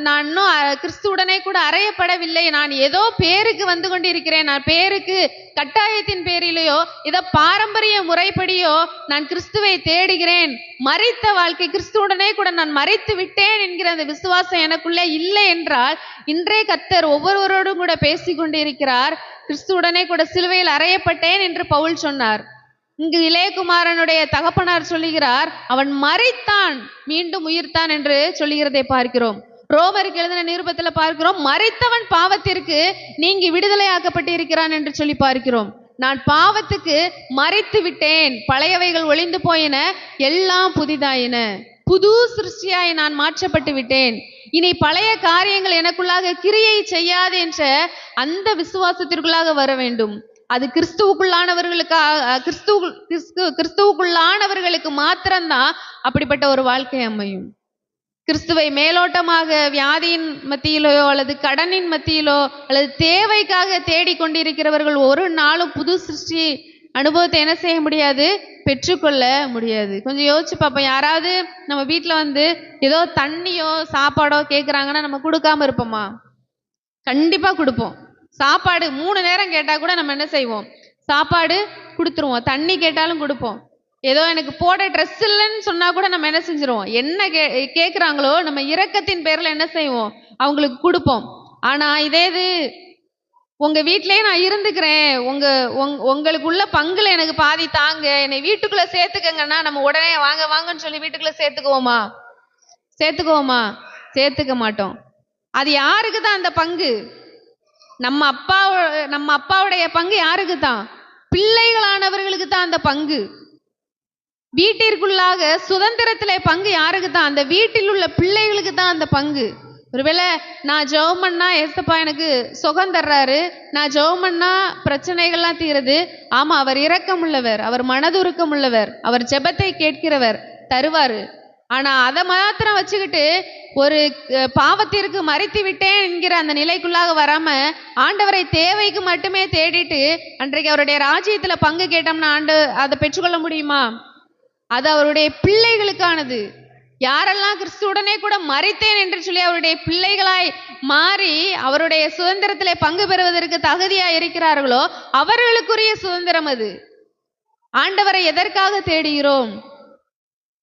Speaker 1: நான் இன்னும் கிறிஸ்துவுடனே கூட அறையப்படவில்லை. நான் ஏதோ பேருக்கு வந்து கொண்டிருக்கிறேன். நான் பேருக்கு, கட்டாயத்தின் பேரிலேயோ ஏதோ பாரம்பரிய முறைப்படியோ நான் கிறிஸ்துவை தேடுகிறேன். மரித்த வாழ்க்கை, கிறிஸ்துவுடனே கூட நான் மரித்து விட்டேன் என்கிற அந்த விசுவாசம் எனக்குள்ளே இல்லை என்றால், இன்றைய கர்த்தர் ஒவ்வொருவரோடும் கூட பேசி கொண்டிருக்கிறார். கிறிஸ்துவுடனே கூட சிலுவையில் அறையப்பட்டேன் என்று பவுல் சொன்னார். இங்கு இளையகுமாரனுடைய தகப்பனார் சொல்லுகிறார், அவன் மரித்தான் மீண்டும் உயிர்த்தான் என்று சொல்லுகிறதை பார்க்கிறோம். ரோமருக்கு எழுதின நிருபத்துல பார்க்கிறோம், மரித்தவன் பாவத்திற்கு நீங்கி விடுதலையாக்கப்பட்டு இருக்கிறான் என்று சொல்லி பார்க்கிறோம். நான் பாவத்துக்கு மரித்து விட்டேன், பழையவைகள் ஒளிந்து போயின, எல்லாம் புதிதாயின, புது சிருஷ்டியாய் நான் மாற்றப்பட்டு விட்டேன், இனி பழைய காரியங்கள் எனக்குள்ளாக கிரியை செய்யாது என்ற அந்த விசுவாசத்திற்குள்ளாக வர வேண்டும். அது கிறிஸ்துவுக்குள்ளானவர்களுக்கு மாத்திரம்தான் அப்படிப்பட்ட ஒரு வாழ்க்கை அமையும். கிறிஸ்துவை மேலோட்டமாக வியாதியின் மத்தியிலோ அல்லது கடனின் மத்தியிலோ அல்லது தேவைக்காக தேடிக்கொண்டிருக்கிறவர்கள் ஒரு நாளும் புது சிருஷ்டி அனுபவத்தை என்ன செய்ய முடியாது? பெற்றுக்கொள்ள முடியாது. கொஞ்சம் யோசிச்சு பார்ப்போம். யாராவது நம்ம வீட்டில் வந்து ஏதோ தண்ணியோ சாப்பாடோ கேட்குறாங்கன்னா நம்ம கொடுக்காம இருப்போமா? கண்டிப்பா கொடுப்போம். சாப்பாடு 3 நேரம் கேட்டா கூட நம்ம என்ன செய்வோம்? சாப்பாடு கொடுத்துருவோம். தண்ணி கேட்டாலும் கொடுப்போம். ஏதோ எனக்கு போட ட்ரெஸ் இல்லைன்னு சொன்னா கூட நம்ம என்ன செஞ்சிருவோம்? என்ன கேட்குறாங்களோ நம்ம இரக்கத்தின் பேர்ல என்ன செய்வோம்? அவங்களுக்கு கொடுப்போம். ஆனா இதே இது உங்க வீட்டிலேயே நான் இருந்துக்கிறேன், உங்களுக்குள்ள பங்குல எனக்கு பாதி தாங்க, என்னை வீட்டுக்குள்ள சேர்த்துக்கங்கன்னா நம்ம உடனே வாங்க வாங்கன்னு சொல்லி வீட்டுக்குள்ள சேர்த்துக்குவோமா? சேர்த்துக்க மாட்டோம். அது யாருக்கு தான் அந்த பங்கு? நம்ம அப்பாவுடைய பங்கு யாருக்கு தான்? பிள்ளைகளானவர்களுக்கு தான் அந்த பங்கு. வீட்டிற்குள்ளாக சுதந்திரத்திலே பங்கு யாருக்கு தான்? அந்த வீட்டில் உள்ள பிள்ளைகளுக்கு தான் அந்த பங்கு. ஒருவேளை நான் ஜெபம் பண்ணா ஏசப்பா எனக்கு சுகம் தர்றாரு, நான் ஜெபம் பண்ணா பிரச்சனைகள்லாம் தீருது. ஆமா, அவர் இரக்கம் உள்ளவர், அவர் மனதுருக்கம் உள்ளவர், அவர் ஜெபத்தை கேட்கிறவர், தருவாரு. ஆனா அதை மாத்திரம் வச்சுக்கிட்டு ஒரு பாவத்திற்கு மரித்து விட்டேன் என்கிற அந்த நிலைக்குள்ளாக வராம ஆண்டவரை தேவைக்கு மட்டுமே தேடிட்டு அன்றைக்கு அவருடைய ராஜ்யத்துல பங்கு கேட்டோம்னா அதை பெற்றுக்கொள்ள முடியுமா? அது அவருடைய பிள்ளைகளுக்கானது. யாரெல்லாம் கிறிஸ்துவுடனே கூட மரித்தேன் என்று சொல்லி அவருடைய பிள்ளைகளாய் மாறி அவருடைய சுதந்திரத்திலே பங்கு பெறுவதற்கு தகுதியா இருக்கிறார்களோ அவர்களுக்குரிய சுதந்திரம் அது. ஆண்டவரை எதற்காக தேடுகிறோம்?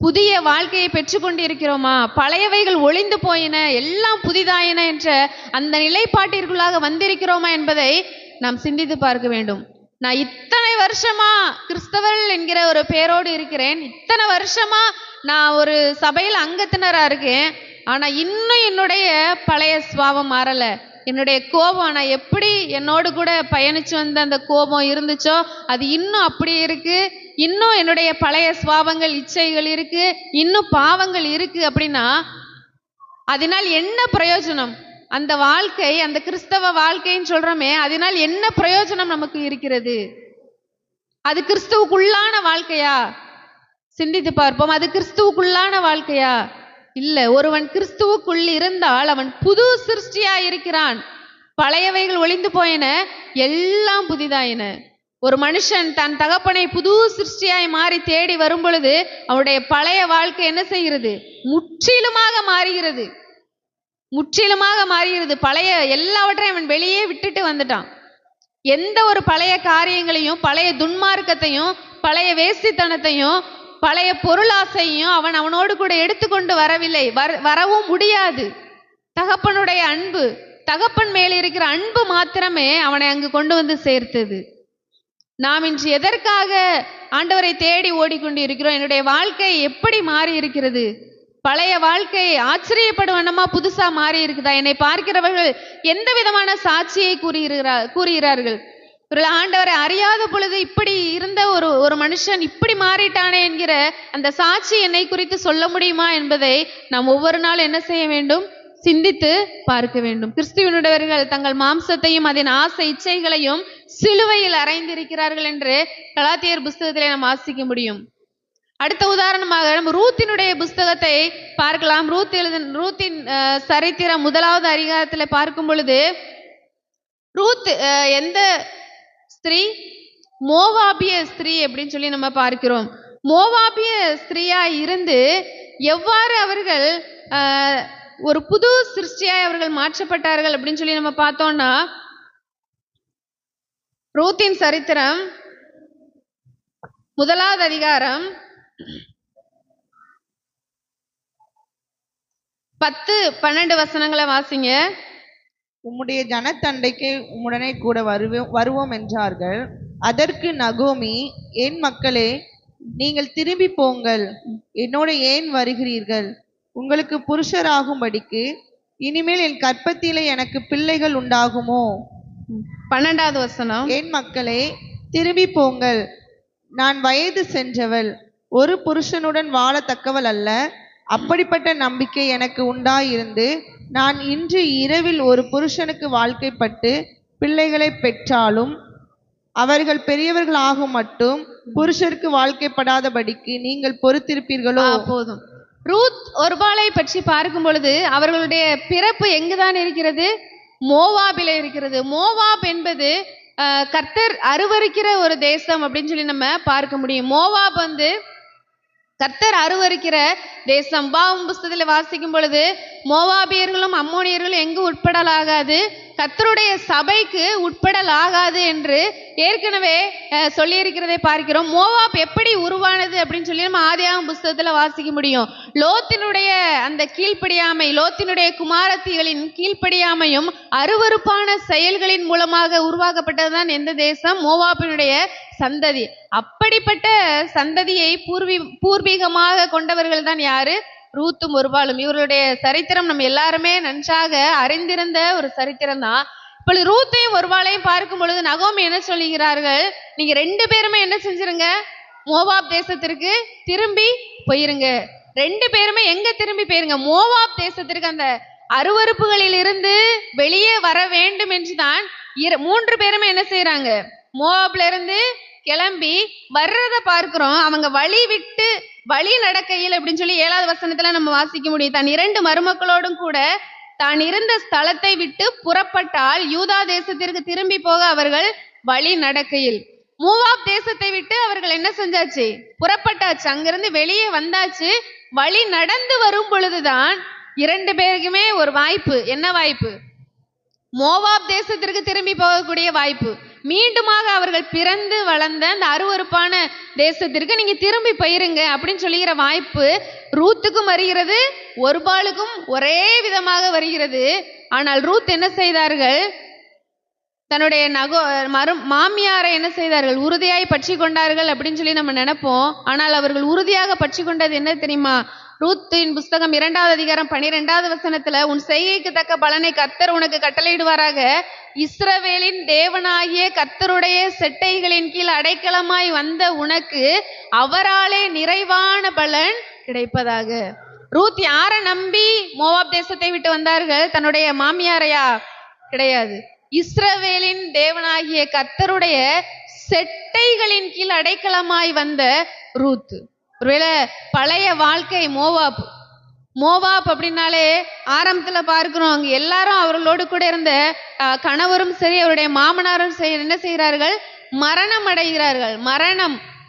Speaker 1: புதிய வாழ்க்கையை பெற்றுக்கொண்டு இருக்கிறோமா? பழையவைகள் ஒளிந்து போயின, எல்லாம் புதிதாயின என்ற அந்த நிலைப்பாட்டிற்குள்ளாக வந்திருக்கிறோமா என்பதை நாம் சிந்தித்து பார்க்க வேண்டும். நான் இத்தனை வருஷமா கிறிஸ்தவர்கள் என்கிற ஒரு பேரோடு இருக்கிறேன், இத்தனை வருஷமா நான் ஒரு சபையில் அங்கத்தினரா இருக்கேன். ஆனா இன்னும் என்னுடைய பழைய சுபாவம் மாறல. என்னுடைய கோபம், நான் எப்படி என்னோடு கூட பயணிச்சு வந்த அந்த கோபம் இருந்துச்சோ அது இன்னும் அப்படி இருக்கு. இன்னும் என்னுடைய பழைய சுபாவங்கள், இச்சைகள் இருக்கு, இன்னும் பாவங்கள் இருக்கு. அப்படின்னா அதனால் என்ன பிரயோஜனம்? அந்த வாழ்க்கை, அந்த கிறிஸ்தவ வாழ்க்கைன்னு சொல்றோமே, அதனால் என்ன பிரயோஜனம் நமக்கு இருக்கிறது? அது கிறிஸ்துவுக்குள்ளான வாழ்க்கையா? சிந்தித்து பார்ப்போம். அது கிறிஸ்துவுக்குள்ளான வாழ்க்கையா? இல்ல. ஒருவன் கிறிஸ்துவுக்குள் இருந்தால் அவன் புது சிருஷ்டியா இருக்கிறான். பழையவைகள் ஒளிந்து போயின, எல்லாம் புதிதாயின. ஒரு மனுஷன் தன் தகப்பனை புது சிருஷ்டியாய் மாறி தேடி வரும் பொழுது அவனுடைய பழைய வாழ்க்கை என்ன செய்கிறது? முற்றிலுமாக மாறுகிறது. பழைய எல்லாவற்றையும் அவன் வெளியே விட்டுட்டு வந்துட்டான். எந்த ஒரு பழைய காரியங்களையும், பழைய துன்மார்க்கத்தையும், பழைய வேசித்தனத்தையும், பழைய பொருளாசையும் அவன் அவனோடு கூட எடுத்துக்கொண்டு வரவில்லை, வரவும் முடியாது. தகப்பனுடைய அன்பு, தகப்பன் மேல் இருக்கிற அன்பு மாத்திரமே அவனை அங்கு கொண்டு வந்து சேர்த்தது. நாம் இன்று எதற்காக ஆண்டவரை தேடி ஓடிக்கொண்டு இருக்கிறோம்? என்னுடைய வாழ்க்கை எப்படி மாறி இருக்கிறது? பழைய வாழ்க்கை ஆச்சரியப்படும் வண்ணமா புதுசா மாறி இருக்குதா? என்னை பார்க்கிறவர்கள் எந்த விதமான சாட்சியை கூறுகிறார்கள்? ஆண்டவரை அறியாத பொழுது இப்படி இருந்த ஒரு மனுஷன் இப்படி மாறிட்டானே என்கிற அந்த சாட்சி என்னை குறித்து சொல்ல முடியுமா என்பதை நாம் ஒவ்வொரு நாள் என்ன செய்ய வேண்டும்? சிந்தித்து பார்க்க வேண்டும். கிறிஸ்துவனுடையவர்கள் தங்கள் மாம்சத்தையும் அதன் ஆசை இச்சைகளையும் சிலுவையில் அறைந்திருக்கிறார்கள் என்று கலாத்தியர் புஸ்தகத்திலே நாம் வாசிக்க முடியும். அடுத்த உதாரணமாக நம்ம ரூத்தினுடைய புஸ்தகத்தை பார்க்கலாம். ரூத்தின் சரித்திரம் 1வது அதிகாரத்தில் பார்க்கும் பொழுது, ரூத் எந்த ஸ்திரீ? மோவாபிய ஸ்திரீ அப்படின்னு சொல்லி நம்ம பார்க்கிறோம். மோவாபிய ஸ்திரீயா இருந்து எவ்வாறு அவர்கள் ஒரு புது சிருஷ்டியாய் அவர்கள் மாற்றப்பட்டார்கள் அப்படின்னு சொல்லி நம்ம பார்த்தோம்னா, ரூத்தின் சரித்திரம் 1வது அதிகாரம் 10-12 வசனங்களை வாசிங்க.
Speaker 2: உம்முடைய ஜனத்தண்டைக்கு உம்முடனே கூட வருவோம் என்றார்கள். அதற்கு நகோமி, என் மக்களே, நீங்கள் திரும்பி போங்கள், என்னோட ஏன் வருகிறீர்கள்? உங்களுக்கு புருஷராகும்படிக்கு இனிமேல் என் கற்பத்திலே எனக்கு பிள்ளைகள் உண்டாகுமோ?
Speaker 1: 12வது வசனம்.
Speaker 2: என் மக்களே, திரும்பி போங்கள், நான் வயது சென்றவள், ஒரு புருஷனுடன் வாழத்தக்கவள் அல்ல. அப்படிப்பட்ட நம்பிக்கை எனக்கு உண்டாயிருந்து நான் இன்று இரவில் ஒரு புருஷனுக்கு வாழ்க்கைப்பட்டு பிள்ளைகளை பெற்றாலும் அவர்கள் பெரியவர்கள் ஆகும் மட்டும் புருஷருக்கு வாழ்க்கைப்படாதபடிக்கு நீங்கள் பொறுத்திருப்பீர்களோ?
Speaker 1: போதும். ரூத் ஒருபாளை பற்றி பார்க்கும் பொழுது அவர்களுடைய பிறப்பு எங்குதான் இருக்கிறது? மோவாபில இருக்கிறது. மோவாப் என்பது கர்த்தர் அருவருக்கிற ஒரு தேசம் அப்படின்னு சொல்லி நம்ம பார்க்க முடியும். மோவாப் கர்த்தர் அருவருக்கிற தேசம். பாவம் புஸ்தகத்தில் வாசிக்கும் பொழுது மோவாபியர்களும் அம்மோனியர்களும் எங்கு உட்படலாகாது, கர்த்தருடைய சபைக்கு உட்படலாகாது என்று ஏற்கனவே சொல்லியிருக்கிறதை பார்க்கிறோம். மோவாப் எப்படி உருவானது அப்படின்னு சொல்லி நம்ம ஆதியாகமம் புஸ்தகத்துல வாசிக்க முடியும். லோத்தினுடைய அந்த கீழ்ப்படியாமை, லோத்தினுடைய குமாரத்திகளின் கீழ்ப்படியாமையும் அருவருப்பான செயல்களின் மூலமாக உருவாக்கப்பட்டதுதான் எந்த தேசம்? மோவாபினுடைய சந்ததி. அப்படிப்பட்ட சந்ததியை பூர்வீகமாக கொண்டவர்கள் தான் யாரு? ரூத்தும் ஒருபாலும். இவருடைய சரித்திரம் நம்ம எல்லாருமே நன்றாக அறிந்திருந்த ஒரு சரித்திரம் தான். இப்பொழுது ரூத்தையும் ஒருபாளையும் பார்க்கும் பொழுது நகோமி என்ன சொல்லுகிறார்கள்? நீங்க 2 பேருமே என்ன செஞ்சிருங்க? மோவாப் தேசத்திற்கு திரும்பி போயிருங்க. 2 பேருமே எங்க திரும்பி போயிருங்க? மோவாப் தேசத்திற்கு. அந்த அருவருப்புகளில் இருந்து வெளியே வர வேண்டும் என்றுதான் 3 பேருமே என்ன செய்யறாங்க? மோவாப்ல இருந்து கிளம்பி வர்றத பார்க்கிறோம். அவங்க வழி நடக்கையில் அப்படின்னு சொல்லி 7வது வசனத்துல நம்ம வாசிக்க முடியும். தன் 2 மருமக்களோடும் கூட தான் இருந்த ஸ்தலத்தை விட்டு புறப்பட்டால் யூதா தேசத்திற்கு திரும்பி போக அவர்கள் வழி நடக்கையில். மோவாப் தேசத்தை விட்டு அவர்கள் என்ன செஞ்சாச்சு? புறப்பட்டாச்சு. அங்கிருந்து வெளியே வந்தாச்சு. வழி நடந்து வரும் பொழுதுதான் 2 பேருக்குமே ஒரு வாய்ப்பு. என்ன வாய்ப்பு? மோவாப் தேசத்திற்கு திரும்பி போகக்கூடிய வாய்ப்பு. மீண்டுமாக அவர்கள் பிறந்து வளர்ந்த அந்த அருவருப்பான தேசத்திற்கு நீங்க திரும்பி போயிருங்க அப்படின்னு சொல்லுகிற வாய்ப்பு ரூத்துக்கும் வருகிறது, ஒருபாளுக்கும் ஒரே விதமாக வருகிறது. ஆனால் ரூத் என்ன செய்தார்கள்? தன்னுடைய மாமியாரை என்ன செய்தார்கள்? உறுதியாய் பற்றி கொண்டார்கள் அப்படின்னு சொல்லி நம்ம நினைப்போம். ஆனால் அவர்கள் உறுதியாக பற்றி கொண்டது என்ன தெரியுமா? ரூத்தின் புஸ்தகம் 2வது அதிகாரம் 12வது வசனத்துல, உன் செய்கைக்கு தக்க பலனை கர்த்தர் உனக்கு கட்டளையிடுவாராக, இஸ்ரவேலின் தேவனாகிய கர்த்தருடைய செட்டைகளின் கீழ் அடைக்கலமாய் வந்த உனக்கு அவராலே நிறைவான பலன் கிடைப்பதாக. ரூத் யாரை நம்பி மோவாப் தேசத்தை விட்டு வந்தார்கள்? தன்னுடைய மாமியாரையா? கிடையாது. இஸ்ரவேலின் தேவனாகிய கர்த்தருடைய செட்டைகளின் கீழ் அடைக்கலமாய் வந்த ரூத். ஒருவேளை பழைய வாழ்க்கை மோவாப் அப்படின்னாலே ஆரம்பத்துல பார்க்கிறோம், அங்க எல்லாரும் அவர்களோடு கூட இருந்த கணவரும் சரி அவருடைய மாமனாரும் சரி என்ன செய்கிறார்கள்? மரணம் அடைகிறார்கள்.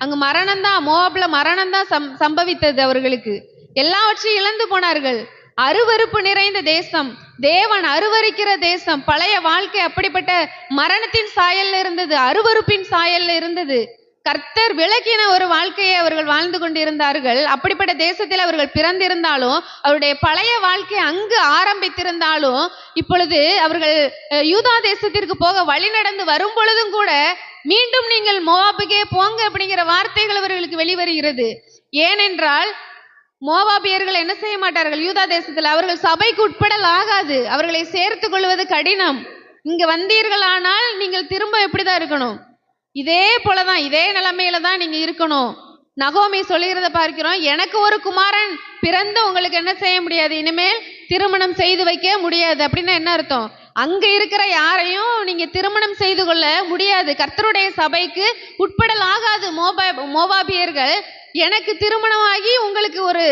Speaker 1: அங்கு மரணம் தான், மோவாப்ல மரணம் தான் சம்பவித்தது. அவர்களுக்கு எல்லாவற்றையும் இழந்து போனார்கள். அருவருப்பு நிறைந்த தேசம், தேவன் அருவருக்கிற தேசம். பழைய வாழ்க்கை அப்படிப்பட்ட மரணத்தின் சாயல்ல இருந்தது, அருவருப்பின் சாயல்ல இருந்தது. கர்த்தர் விளக்கின ஒரு வாழ்க்கையை அவர்கள் வாழ்ந்து கொண்டிருந்தார்கள். அப்படிப்பட்ட தேசத்தில் அவர்கள் பிறந்திருந்தாலும், அவருடைய பழைய வாழ்க்கை அங்கு ஆரம்பித்திருந்தாலும், இப்பொழுது அவர்கள் யூதா தேசத்திற்கு போக வழி நடந்து வரும் பொழுதும் கூட மீண்டும் நீங்கள் மோவாபுக்கே போங்க அப்படிங்கிற வார்த்தைகள் அவர்களுக்கு வெளிவருகிறது. ஏனென்றால் மோவாபியர்கள் என்ன செய்ய மாட்டார்கள், யூதா தேசத்தில் அவர்கள் சபைக்கு உட்படல் ஆகாது, அவர்களை சேர்த்து கொள்வது கடினம். இங்க வந்தீர்களானால் நீங்கள் திரும்ப எப்படிதான் இருக்கணும், இதே போலதான், இதே நிலைமையில தான் நீங்க இருக்கணும். நகோமி சொல்லுகிறத பார்க்கிறோம், எனக்கு ஒரு குமாரன் பிறந்து உங்களுக்கு என்ன செய்ய முடியாது, இனிமேல் திருமணம் செய்து வைக்க முடியாது. அப்படின்னா என்ன அர்த்தம், அங்க இருக்கிற யாரையும் நீங்க திருமணம் செய்து கொள்ள முடியாது, கர்த்தருடைய சபைக்கு உட்படல் ஆகாது மோவாபியர்கள். எனக்கு திருமணமாகி உங்களுக்கு ஒரு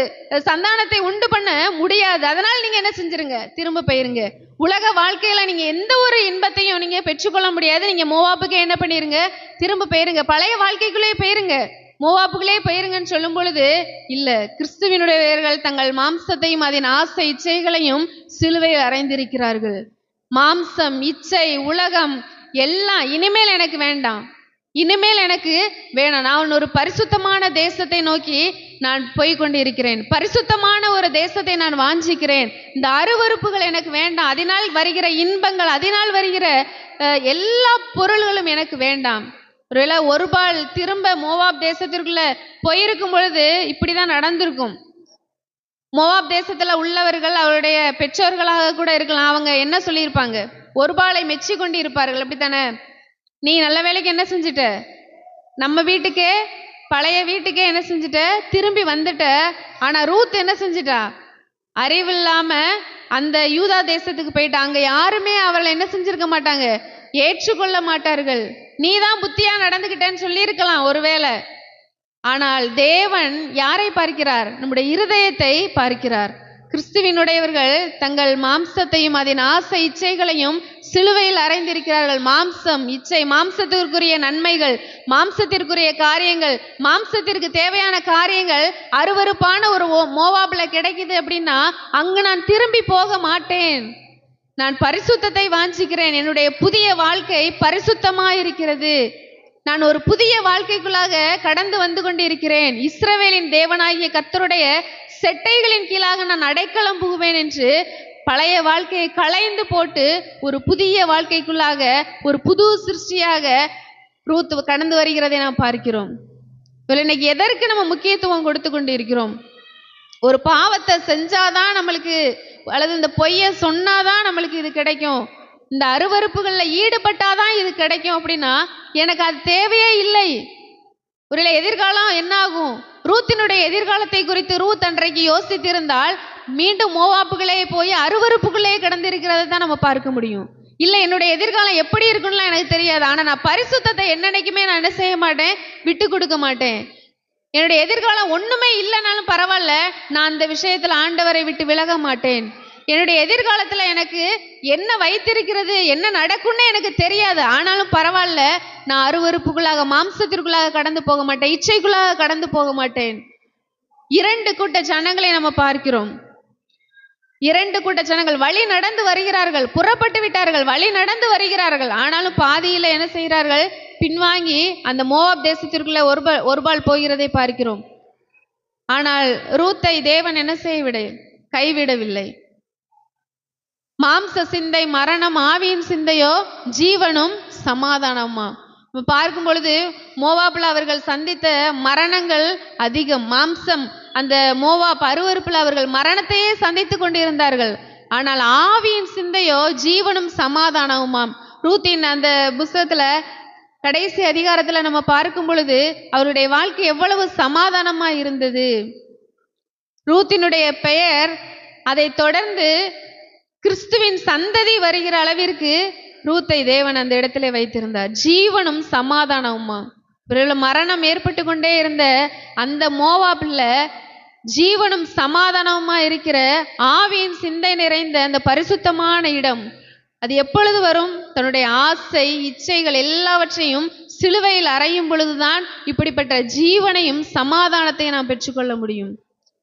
Speaker 1: சந்தானத்தை உண்டு பண்ண முடியாது, அதனால நீங்க என்ன செஞ்சிருங்க, திரும்ப போயிருங்க. உலக வாழ்க்கையில நீங்க எந்த ஒரு இன்பத்தையும் நீங்க பெற்றுக்கொள்ள முடியாது, நீங்க மோவாப்புக்கு என்ன பண்ணிருங்க, திரும்ப போயிருங்க, பழைய வாழ்க்கைக்குள்ளே போயிருங்க, மோவாப்புகளே போயிருங்கன்னு சொல்லும் பொழுது, இல்ல, கிறிஸ்துவினுடையவர்கள் தங்கள் மாம்சத்தையும் அதன் ஆசை இச்சைகளையும் சிலுவையில் அறைந்திருக்கிறார்கள். மாம்சம், இச்சை, உலகம் எல்லாம் இனிமேல் எனக்கு வேண்டாம், இனிமேல் எனக்கு வேணாம். நான் ஒரு பரிசுத்தமான தேசத்தை நோக்கி நான் போய் கொண்டிருக்கிறேன், பரிசுத்தமான ஒரு தேசத்தை நான் வாஞ்சிக்கிறேன். இந்த அருவருப்புகள் எனக்கு வேண்டாம், அதனால் வருகிற இன்பங்கள், அதனால் வருகிற எல்லா பொருள்களும் எனக்கு வேண்டாம். ஒருவேளை ஒருபால் திரும்ப மோவாப் தேசத்திற்குள்ள போயிருக்கும் பொழுது இப்படிதான் நடந்திருக்கும். மோவாப் தேசத்துல உள்ளவர்கள் அவருடைய பெற்றோர்களாக கூட இருக்கலாம், அவங்க என்ன சொல்லியிருப்பாங்க, ஒருபாலை மெச்சி கொண்டு இருப்பார்கள், அப்படித்தானே, நீ நல்ல வேலைக்கு என்ன செஞ்சுட்ட, நம்ம வீட்டுக்கே, பழைய வீட்டுக்கே என்ன செஞ்சுட்ட, திரும்பி வந்துட்ட. ஆனா ரூத் என்ன செஞ்சிட்டா, அறிவில்லாம அந்த யூதா தேசத்துக்கு போயிட்டா. அங்க யாருமே அவளை என்ன செஞ்சிருக்க மாட்டாங்க, ஏற்றுக்கொள்ள மாட்டார்கள். நீ தான் புத்தியா நடந்துகிட்டேன்னு சொல்லி இருக்கலாம் ஒருவேளை. ஆனால் தேவன் யாரை பார்க்கிறார், நம்முடைய இருதயத்தை பார்க்கிறார். கிறிஸ்துவினுடையவர்கள் தங்கள் மாம்சத்தையும் அதன் ஆசை இச்சைகளையும் சிலுவையில் அறைந்திருக்கிறார்கள். மாம்சம், இச்சை, மாம்சத்திற்குரிய நன்மைகள், மாம்சத்திற்குரிய காரியங்கள், மாம்சத்திற்கு தேவையான காரியங்கள் அருவருப்பான ஒரு மோவாப்ல கிடைக்குது அப்படின்னா அங்கு நான் திரும்பி போக மாட்டேன். நான் பரிசுத்தத்தை வாஞ்சிக்கிறேன், என்னுடைய புதிய வாழ்க்கை பரிசுத்தமாயிருக்கிறது, நான் ஒரு புதிய வாழ்க்கைக்குள்ளாக கடந்து வந்து கொண்டிருக்கிறேன், இஸ்ரவேலின் தேவனாகிய கர்த்தருடைய செட்டைகளின் கீழாக நான் அடைக்கலம் புகுவேன் என்று பழைய வாழ்க்கையை களைந்து போட்டு ஒரு புதிய வாழ்க்கைக்குள்ளாக ஒரு புது சிருஷ்டியாக ரூத் கடந்து வருகிறதை நாம் பார்க்கிறோம். இன்னைக்கு எதற்கு நம்ம முக்கியத்துவம் கொடுத்து கொண்டு இருக்கிறோம், ஒரு பாவத்தை செஞ்சாதான் நம்மளுக்கு, அல்லது இந்த பொய்ய சொன்னாதான் நம்மளுக்கு இது கிடைக்கும், இந்த அருவருப்புகள்ல ஈடுபட்டாதான் இது கிடைக்கும் அப்படின்னா எனக்கு அது தேவையே இல்லை. ஒரு எதிர்காலம் என்ன ஆகும், ரூத்தினுடைய எதிர்காலத்தை குறித்து ரூத் அன்றைக்கு யோசித்திருந்தால் மீண்டும் மோவாப்புகளே போய் அருவருப்புகளே கடந்திருக்கிறத தான் நம்ம பார்க்க முடியும். இல்லை, என்னுடைய எதிர்காலம் எப்படி இருக்குன்னு எனக்கு தெரியாது, ஆனா நான் பரிசுத்தத்தை என்னன்னைக்குமே நான் என்ன செய்ய மாட்டேன், விட்டு கொடுக்க மாட்டேன். என்னுடைய எதிர்காலம் ஒண்ணுமே இல்லைனாலும் பரவாயில்ல, நான் அந்த விஷயத்துல ஆண்டவரை விட்டு விலக மாட்டேன். என்னுடைய எதிர்காலத்துல எனக்கு என்ன வைத்திருக்கிறது, என்ன நடக்கும்னு எனக்கு தெரியாது, ஆனாலும் பரவாயில்ல, நான் அருவருப்புக்குள்ளாக, மாம்சத்திற்குள்ளாக கடந்து போக மாட்டேன், இச்சைக்குள்ளாக கடந்து போக மாட்டேன். 2 கூட்ட ஜனங்களை நம்ம பார்க்கிறோம். 2 கூட்ட ஜனங்கள் வழி நடந்து வருகிறார்கள், புறப்பட்டு விட்டார்கள், வழி நடந்து வருகிறார்கள், ஆனாலும் பாதியில என்ன செய்கிறார்கள், பின்வாங்கி அந்த மோவாப் தேசத்திற்குள்ள ஒருபால் போகிறதை பார்க்கிறோம். ஆனால் ரூத்தை தேவன் என்ன செய்ய கைவிடவில்லை. மாம்ச சிந்தை மரணம், ஆவியின் சிந்தையோ ஜீவனும் சமாதானமா. பார்க்கும் பொழுது மோவாப்ல அவர்கள் சந்தித்த மரணங்கள் அதிகம். மாம்சம், அந்த மோவாப் அருவருப்புல அவர்கள் மரணத்தையே சந்தித்து கொண்டிருந்தார்கள். ஆனால் ஆவியின் சிந்தையோ ஜீவனும் சமாதானமுமாம். ரூத்தின் அந்த புஸ்தகத்துல கடைசி அதிகாரத்துல நம்ம பார்க்கும் பொழுது அவருடைய வாழ்க்கை எவ்வளவு சமாதானமா இருந்தது. ரூத்தினுடைய பெயர் அதை தொடர்ந்து கிறிஸ்துவின் சந்ததி வருகிற அளவிற்கு ரூத்தை தேவன் அந்த இடத்துல வைத்திருந்தார். ஜீவனும் சமாதானமுமா. மரணம் ஏற்பட்டு கொண்டே இருந்த அந்த மோவாப்ல ஜீவனும் சமாதானமுமா இருக்கிற ஆவியின் சிந்தை நிறைந்த அந்த பரிசுத்தமான இடம், அது எப்பொழுது வரும், தன்னுடைய ஆசை இச்சைகள் எல்லாவற்றையும் சிலுவையில் அறையும் பொழுதுதான் இப்படிப்பட்ட ஜீவனையும் சமாதானத்தையும் நாம் பெற்றுக்கொள்ள முடியும்.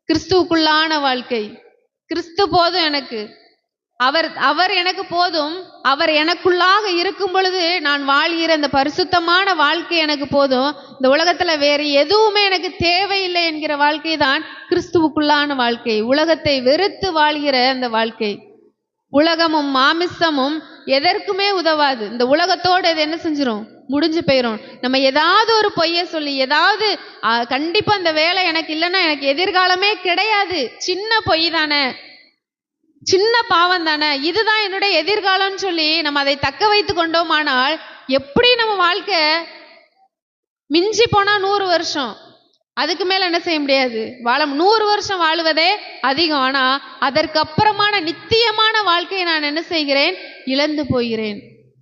Speaker 1: கிறிஸ்துவுக்குள்ளான வாழ்க்கை, கிறிஸ்து போதும் எனக்கு, அவர் எனக்கு போதும். அவர் எனக்குள்ளாக இருக்கும் பொழுது நான் வாழ்கிற அந்த பரிசுத்தமான வாழ்க்கை எனக்கு போதும். இந்த உலகத்துல வேறு எதுவுமே எனக்கு தேவையில்லை என்கிற வாழ்க்கை தான் கிறிஸ்துவுக்குள்ளான வாழ்க்கை. உலகத்தை வெறுத்து வாழ்கிற அந்த வாழ்க்கை. உலகமும் மாமிசமும் எதற்குமே உதவாது. இந்த உலகத்தோடு இது என்ன செஞ்சிரும்? முடிஞ்சு போயிரும். நம்ம ஏதாவது ஒரு பொய்ய சொல்லி ஏதாவது கண்டிப்பா அந்த வேலை எனக்கு இல்லைன்னா எனக்கு எதிர்காலமே கிடையாது, சின்ன பொய் தானே, சின்ன பாவம் தானே, இதுதான் என்னுடைய எதிர்காலம்னு சொல்லி நம்ம அதை தக்க வைத்து கொண்டோமானால் எப்படி நம்ம வாழ்க்கை மிஞ்சி போனா 100 வருஷம், அதுக்கு மேல என்ன செய்ய முடியாது, 100 வருஷம் வாழுவதே அதிகம். ஆனா அதற்கு அப்புறமான நித்தியமான வாழ்க்கையை நான் என்ன செய்கிறேன்? இழந்து போகிறேன்.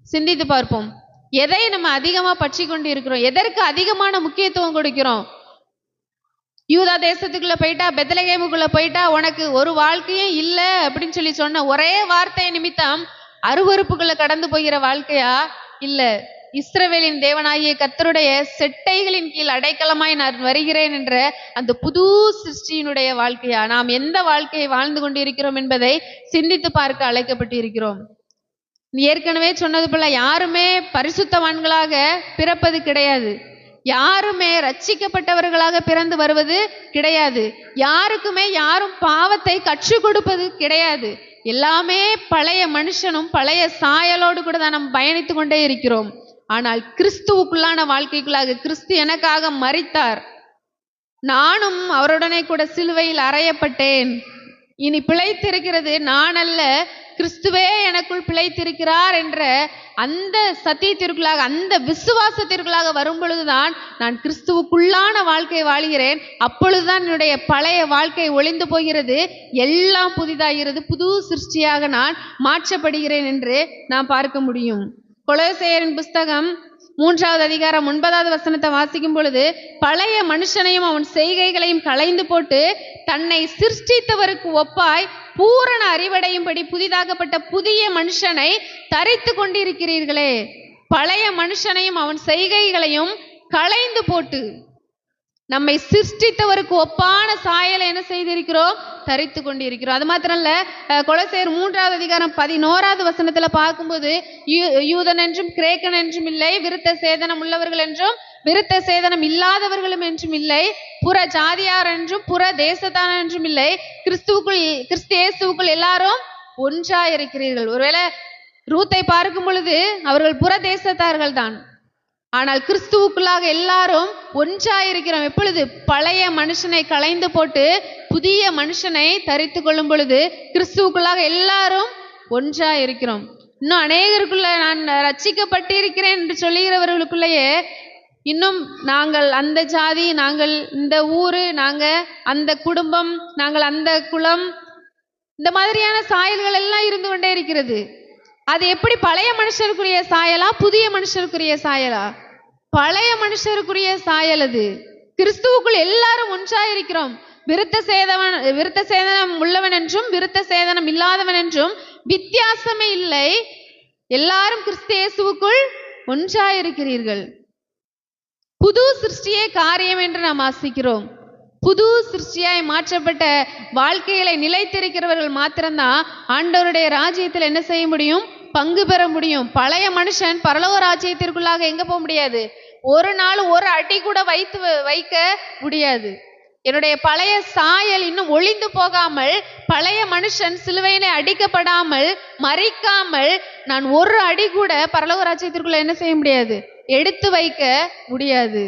Speaker 1: சிந்தித்து பார்ப்போம். எதை நம்ம அதிகமா பற்றி கொண்டு இருக்கிறோம்? எதற்கு அதிகமான முக்கியத்துவம் கொடுக்கிறோம்? யூதா தேசத்துக்குள்ள போயிட்டா, பெத்லகேமுக்குள்ள போயிட்டா உனக்கு ஒரு வாழ்க்கையும் இல்லை அப்படின்னு சொல்லி சொன்ன ஒரே வார்த்தை நிமித்தம் அருவருப்புக்குள்ள கடந்து போகிற வாழ்க்கையா? இல்ல, இஸ்ரவேலின் தேவனாகிய கர்த்தருடைய செட்டைகளின் கீழ் அடைக்கலமாய் நான் வருகிறேன் என்ற அந்த புது சிருஷ்டியினுடைய வாழ்க்கையா? நாம் எந்த வாழ்க்கையை வாழ்ந்து கொண்டிருக்கிறோம் என்பதை சிந்தித்து பார்க்க அழைக்கப்பட்டு இருக்கிறோம். ஏற்கனவே சொன்னது போல யாருமே பரிசுத்தவான்களாக பிறப்பது கிடையாது. யாருமே ரட்சிக்கப்பட்டவர்களாக பிறந்து வருவது கிடையாது. யாருக்குமே யாரும் பாவத்தை கற்றுக் கொடுப்பது கிடையாது. எல்லாமே பழைய மனுஷனும் பழைய சாயலோடு கூட தான் நாம் பயணித்து கொண்டே இருக்கிறோம். ஆனால் கிறிஸ்துவுக்குள்ளான வாழ்க்கைக்குள்ளாக கிறிஸ்து எனக்காக மரித்தார், நானும் அவருடனே கூட சிலுவையில் அறையப்பட்டேன். இனி பிழைத்திருக்கிறது நான் அல்ல, கிறிஸ்துவே எனக்குள் பிழைத்திருக்கிறார் என்ற அந்த சத்தியத்திற்குள்ளாக, அந்த விசுவாசத்திற்குள்ளாக வரும் பொழுதுதான் நான் கிறிஸ்துவுக்குள்ளான வாழ்க்கை வாழ்கிறேன். அப்பொழுதுதான் என்னுடைய பழைய வாழ்க்கை ஒளிந்து போகிறது, எல்லாம் புதிதாகிறது, புது சிருஷ்டியாக நான் மாற்றப்படுகிறேன் என்று நாம் பார்க்க முடியும். கொலோசையரின் புஸ்தகம் 3வது அதிகாரம் 9வது வசனத்தை வாசிக்கும் பொழுது, பழைய மனுஷனையும் அவன் செய்கைகளையும் களைந்து போட்டு தன்னை சிருஷ்டித்தவருக்கு ஒப்பாய் பூரண அறிவடையும்படி புதிதாகப்பட்ட புதிய மனுஷனை தரித்து கொண்டிருக்கிறீர்களே. பழைய மனுஷனையும் அவன் செய்கைகளையும் களைந்து போட்டு நம்மை சிருஷ்டித்தவருக்கு ஒப்பான சாயலை என்ன செய்திருக்கிறோம்? தரித்து கொண்டிருக்கிறோம். அது மாத்திரம் இல்ல, கொலோசையர் 3வது அதிகாரம் 11வது வசனத்துல பார்க்கும்போது, யூதன் என்றும் கிரேக்கன் என்றும் இல்லை, விருத்த சேதனம் உள்ளவர்கள் என்றும் விருத்த சேதனம் இல்லாதவர்களும் என்றும் இல்லை, புற ஜாதியார் என்றும் புற தேசத்தார் என்றும் இல்லை, கிறிஸ்து இயேசுவுக்குள் எல்லாரும் ஒன்றாயிருக்கிறீர்கள். ஒருவேளை ரூத்தை பார்க்கும் பொழுது அவர்கள் புற தேசத்தார்கள் தான், ஆனால் கிறிஸ்துவுக்குள்ளாக எல்லாரும் ஒன்றாயிருக்கிறோம். எப்பொழுது? பழைய மனுஷனை களைந்து போட்டு புதிய மனுஷனை தரித்து கொள்ளும் பொழுது கிறிஸ்துவுக்குள்ளாக எல்லாரும் ஒன்றாயிருக்கிறோம். இன்னும் அநேகருக்குள்ள நான் ரட்சிக்கப்பட்டிருக்கிறேன் என்று சொல்லுகிறவர்களுக்குள்ளேயே இன்னும் நாங்கள் அந்த ஜாதி, நாங்கள் இந்த ஊரு, நாங்க அந்த குடும்பம், நாங்கள் அந்த குலம், இந்த மாதிரியான சாயல்கள் எல்லாம் இருந்து கொண்டே இருக்கிறது. அது எப்படி பழைய மனுஷருக்குரிய சாயலா, புதிய மனுஷருக்குரிய சாயலா? பழைய மனுஷருக்குரிய சாயல் அது. கிறிஸ்துவுக்குள் எல்லாரும் ஒன்றாயிருக்கிறோம். விருத்த சேதனம் உள்ளவன் என்றும் விருத்த சேதனம் இல்லாதவன் என்றும் வித்தியாசமே இல்லை. எல்லாரும் கிறிஸ்து இயேசுவுக்குள் ஒன்றாயிருக்கிறீர்கள். புது சிருஷ்டியே காரியம் என்று நாம் வாசிக்கிறோம். புது சிருஷ்டியாய் மாற்றப்பட்ட வாழ்க்கைகளை நிலைத்திருக்கிறவர்கள் மாத்திரம்தான் ஆண்டவருடைய ராஜ்யத்தில் என்ன செய்ய முடியும்? பங்கு பெற முடியும். பழைய மனுஷன் பரலோக ராஜ்யத்திற்குள்ளாக எங்க போக முடியாது? ஒரு நாள் ஒரு அடி கூட வைக்க முடியாது. என்னுடைய பழைய சாயல் இன்னும் ஒளிந்து போகாமல், பழைய மனுஷன் சிலுவையிலே அடிக்கப்படாமல், மறிக்காமல் நான் ஒரு அடி கூட பரலோக ராஜ்யத்திற்குள்ள என்ன செய்ய முடியாது? எடுத்து வைக்க முடியாது.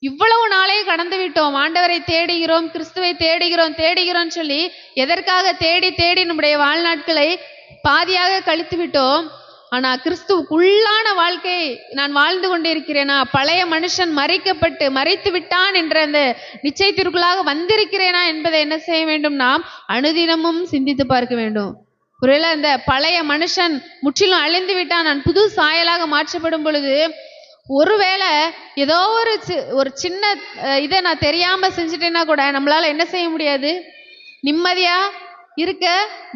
Speaker 1: இவ்வளவு நாளே கடந்து விட்டோம். ஆண்டவரை தேடுகிறோம், கிறிஸ்துவை தேடுகிறோம் சொல்லி எதற்காக தேடி நம்முடைய வாழ்நாட்களை பாதியாக கழித்து விட்டோம். ஆனா கிறிஸ்துவுக்குள்ளான வாழ்க்கை நான் வாழ்ந்து கொண்டிருக்கிறேனா? பழைய மனுஷன் மறித்து விட்டான் என்ற அந்த நிச்சயத்திற்குள்ளாக வந்திருக்கிறேனா என்பதை என்ன செய்ய வேண்டும்? நாம் அனுதினமும் சிந்தித்து பார்க்க வேண்டும். ஒருவேளை அந்த பழைய மனுஷன் முற்றிலும் அழிந்து விட்டான், நான் புது சாயலாக மாற்றப்படும் பொழுது, ஒருவேளை ஏதோ ஒரு சின்ன இதை நான் தெரியாம செஞ்சுட்டேன்னா கூட நம்மளால என்ன செய்ய முடியாது? நிம்மதியா இருக்க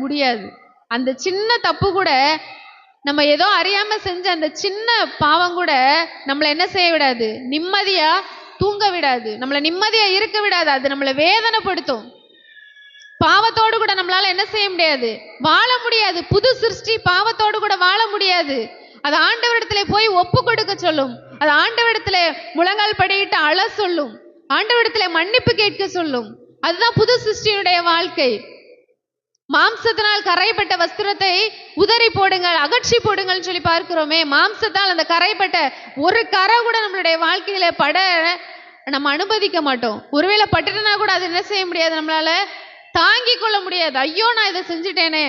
Speaker 1: முடியாது. அந்த சின்ன தப்பு கூட, நம்ம ஏதோ அறியாம செஞ்ச அந்த சின்ன பாவம் கூட நம்மளை என்ன செய்ய விடாது? நிம்மதியா தூங்க விடாது, நம்மளை நிம்மதியா இருக்க விடாது. அது நம்மளை வேதனைப்படுத்தும். பாவத்தோடு கூட நம்மளால என்ன செய்ய முடியாது? வாழ முடியாது. புது சிருஷ்டி பாவத்தோடு கூட வாழ முடியாது. அது ஆண்டவரிடத்துல போய் ஒப்பு கொடுக்க சொல்லும். அது ஆண்டவரிடத்துல முழங்கால் படியிட்டு அழ சொல்லும். ஆண்டவரிடத்துல மன்னிப்பு கேட்க சொல்லும். அதுதான் புது சிருஷ்டியுடைய வாழ்க்கை. மாம்சத்தினால் கரைப்பட்ட வஸ்திரத்தை உதறி போடுங்கள், அகற்றி போடுங்கள் சொல்லி பார்க்கிறோமே. மாம்சத்தால் அந்த கரைப்பட்ட ஒரு கரை கூட நம்மளுடைய வாழ்க்கையில பட நம்ம அனுமதிக்க மாட்டோம். ஒருவேளை பட்டுனா கூட அது என்ன செய்ய முடியாது, நம்மளால தாங்கிக் கொள்ள முடியாது. ஐயோ, நான் இதை செஞ்சுட்டேனே,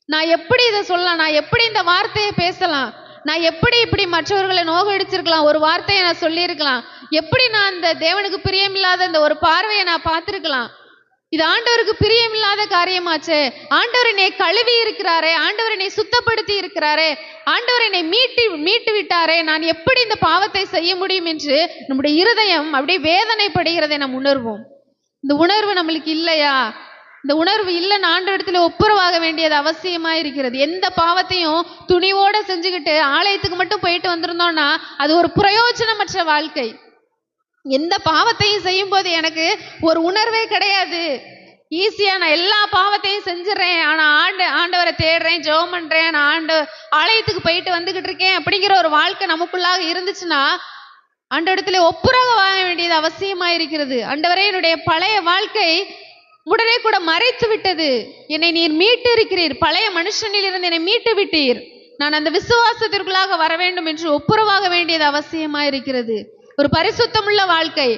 Speaker 1: நான் எப்படி இதை சொல்லலாம், நான் எப்படி இந்த வார்த்தையை பேசலாம், நான் எப்படி இப்படி மற்றவர்களை நோகடிச்சிருக்கலாம், ஒரு வார்த்தையை நான் சொல்லியிருக்கலாம், எப்படி நான் இந்த தேவனுக்கு பிரியமில்லாத இந்த ஒரு பார்வையை நான் பார்த்திருக்கலாம், இது ஆண்டவருக்கு பிரியமில்லாத காரியமாச்சே, ஆண்டவர் என்னை கழுவி இருக்கிறாரே, ஆண்டவர் என்னை சுத்தப்படுத்தி இருக்கிறாரே, ஆண்டவர் என்னை மீட்டு விட்டாரே, நான் எப்படி இந்த பாவத்தை செய்ய முடியும் என்று நம்முடைய இருதயம் அப்படியே வேதனைப்படுகிறதை நாம் உணர்வோம். இந்த உணர்வு நம்மளுக்கு இல்லையா? இந்த உணர்வு இல்லைன்னு ஆண்டவரிடத்துல ஒப்புரவாக வேண்டியது அவசியமா இருக்கிறது. எந்த பாவத்தையும் துணிவோட செஞ்சுக்கிட்டு ஆலயத்துக்கு மட்டும் போயிட்டு வந்திருந்தோம்னா அது ஒரு பிரயோஜனமற்ற வாழ்க்கை. எந்த பாவத்தையும் செய்யும் போது எனக்கு ஒரு உணர்வே கிடையாது. ஈஸியா நான் எல்லா பாவத்தையும் செஞ்சிடறேன், ஆனா ஆண்டவரை தேடுறேன், ஜெபம் பண்றேன், நான் ஆலயத்துக்கு போயிட்டு வந்துகிட்டு இருக்கேன் அப்படிங்கிற ஒரு வாழ்க்கை நமக்குள்ளாக இருந்துச்சுன்னா ஆண்டவரிடத்துல ஒப்புரவாக வாழ வேண்டியது அவசியமா இருக்கிறது. ஆண்டவரே, என்னுடைய பழைய வாழ்க்கை உடனே கூட மறைத்து விட்டது, என்னை நீர் மீட்டு இருக்கிறீர், பழைய மனுஷனில் இருந்து என்னை மீட்டு விட்டீர், நான் அந்த விசுவாசத்திற்குள்ளாக வர வேண்டும் என்று ஒப்புரவாக வேண்டியது அவசியமா இருக்கிறது. ஒரு பரிசுத்தமுள்ள வாழ்க்கை.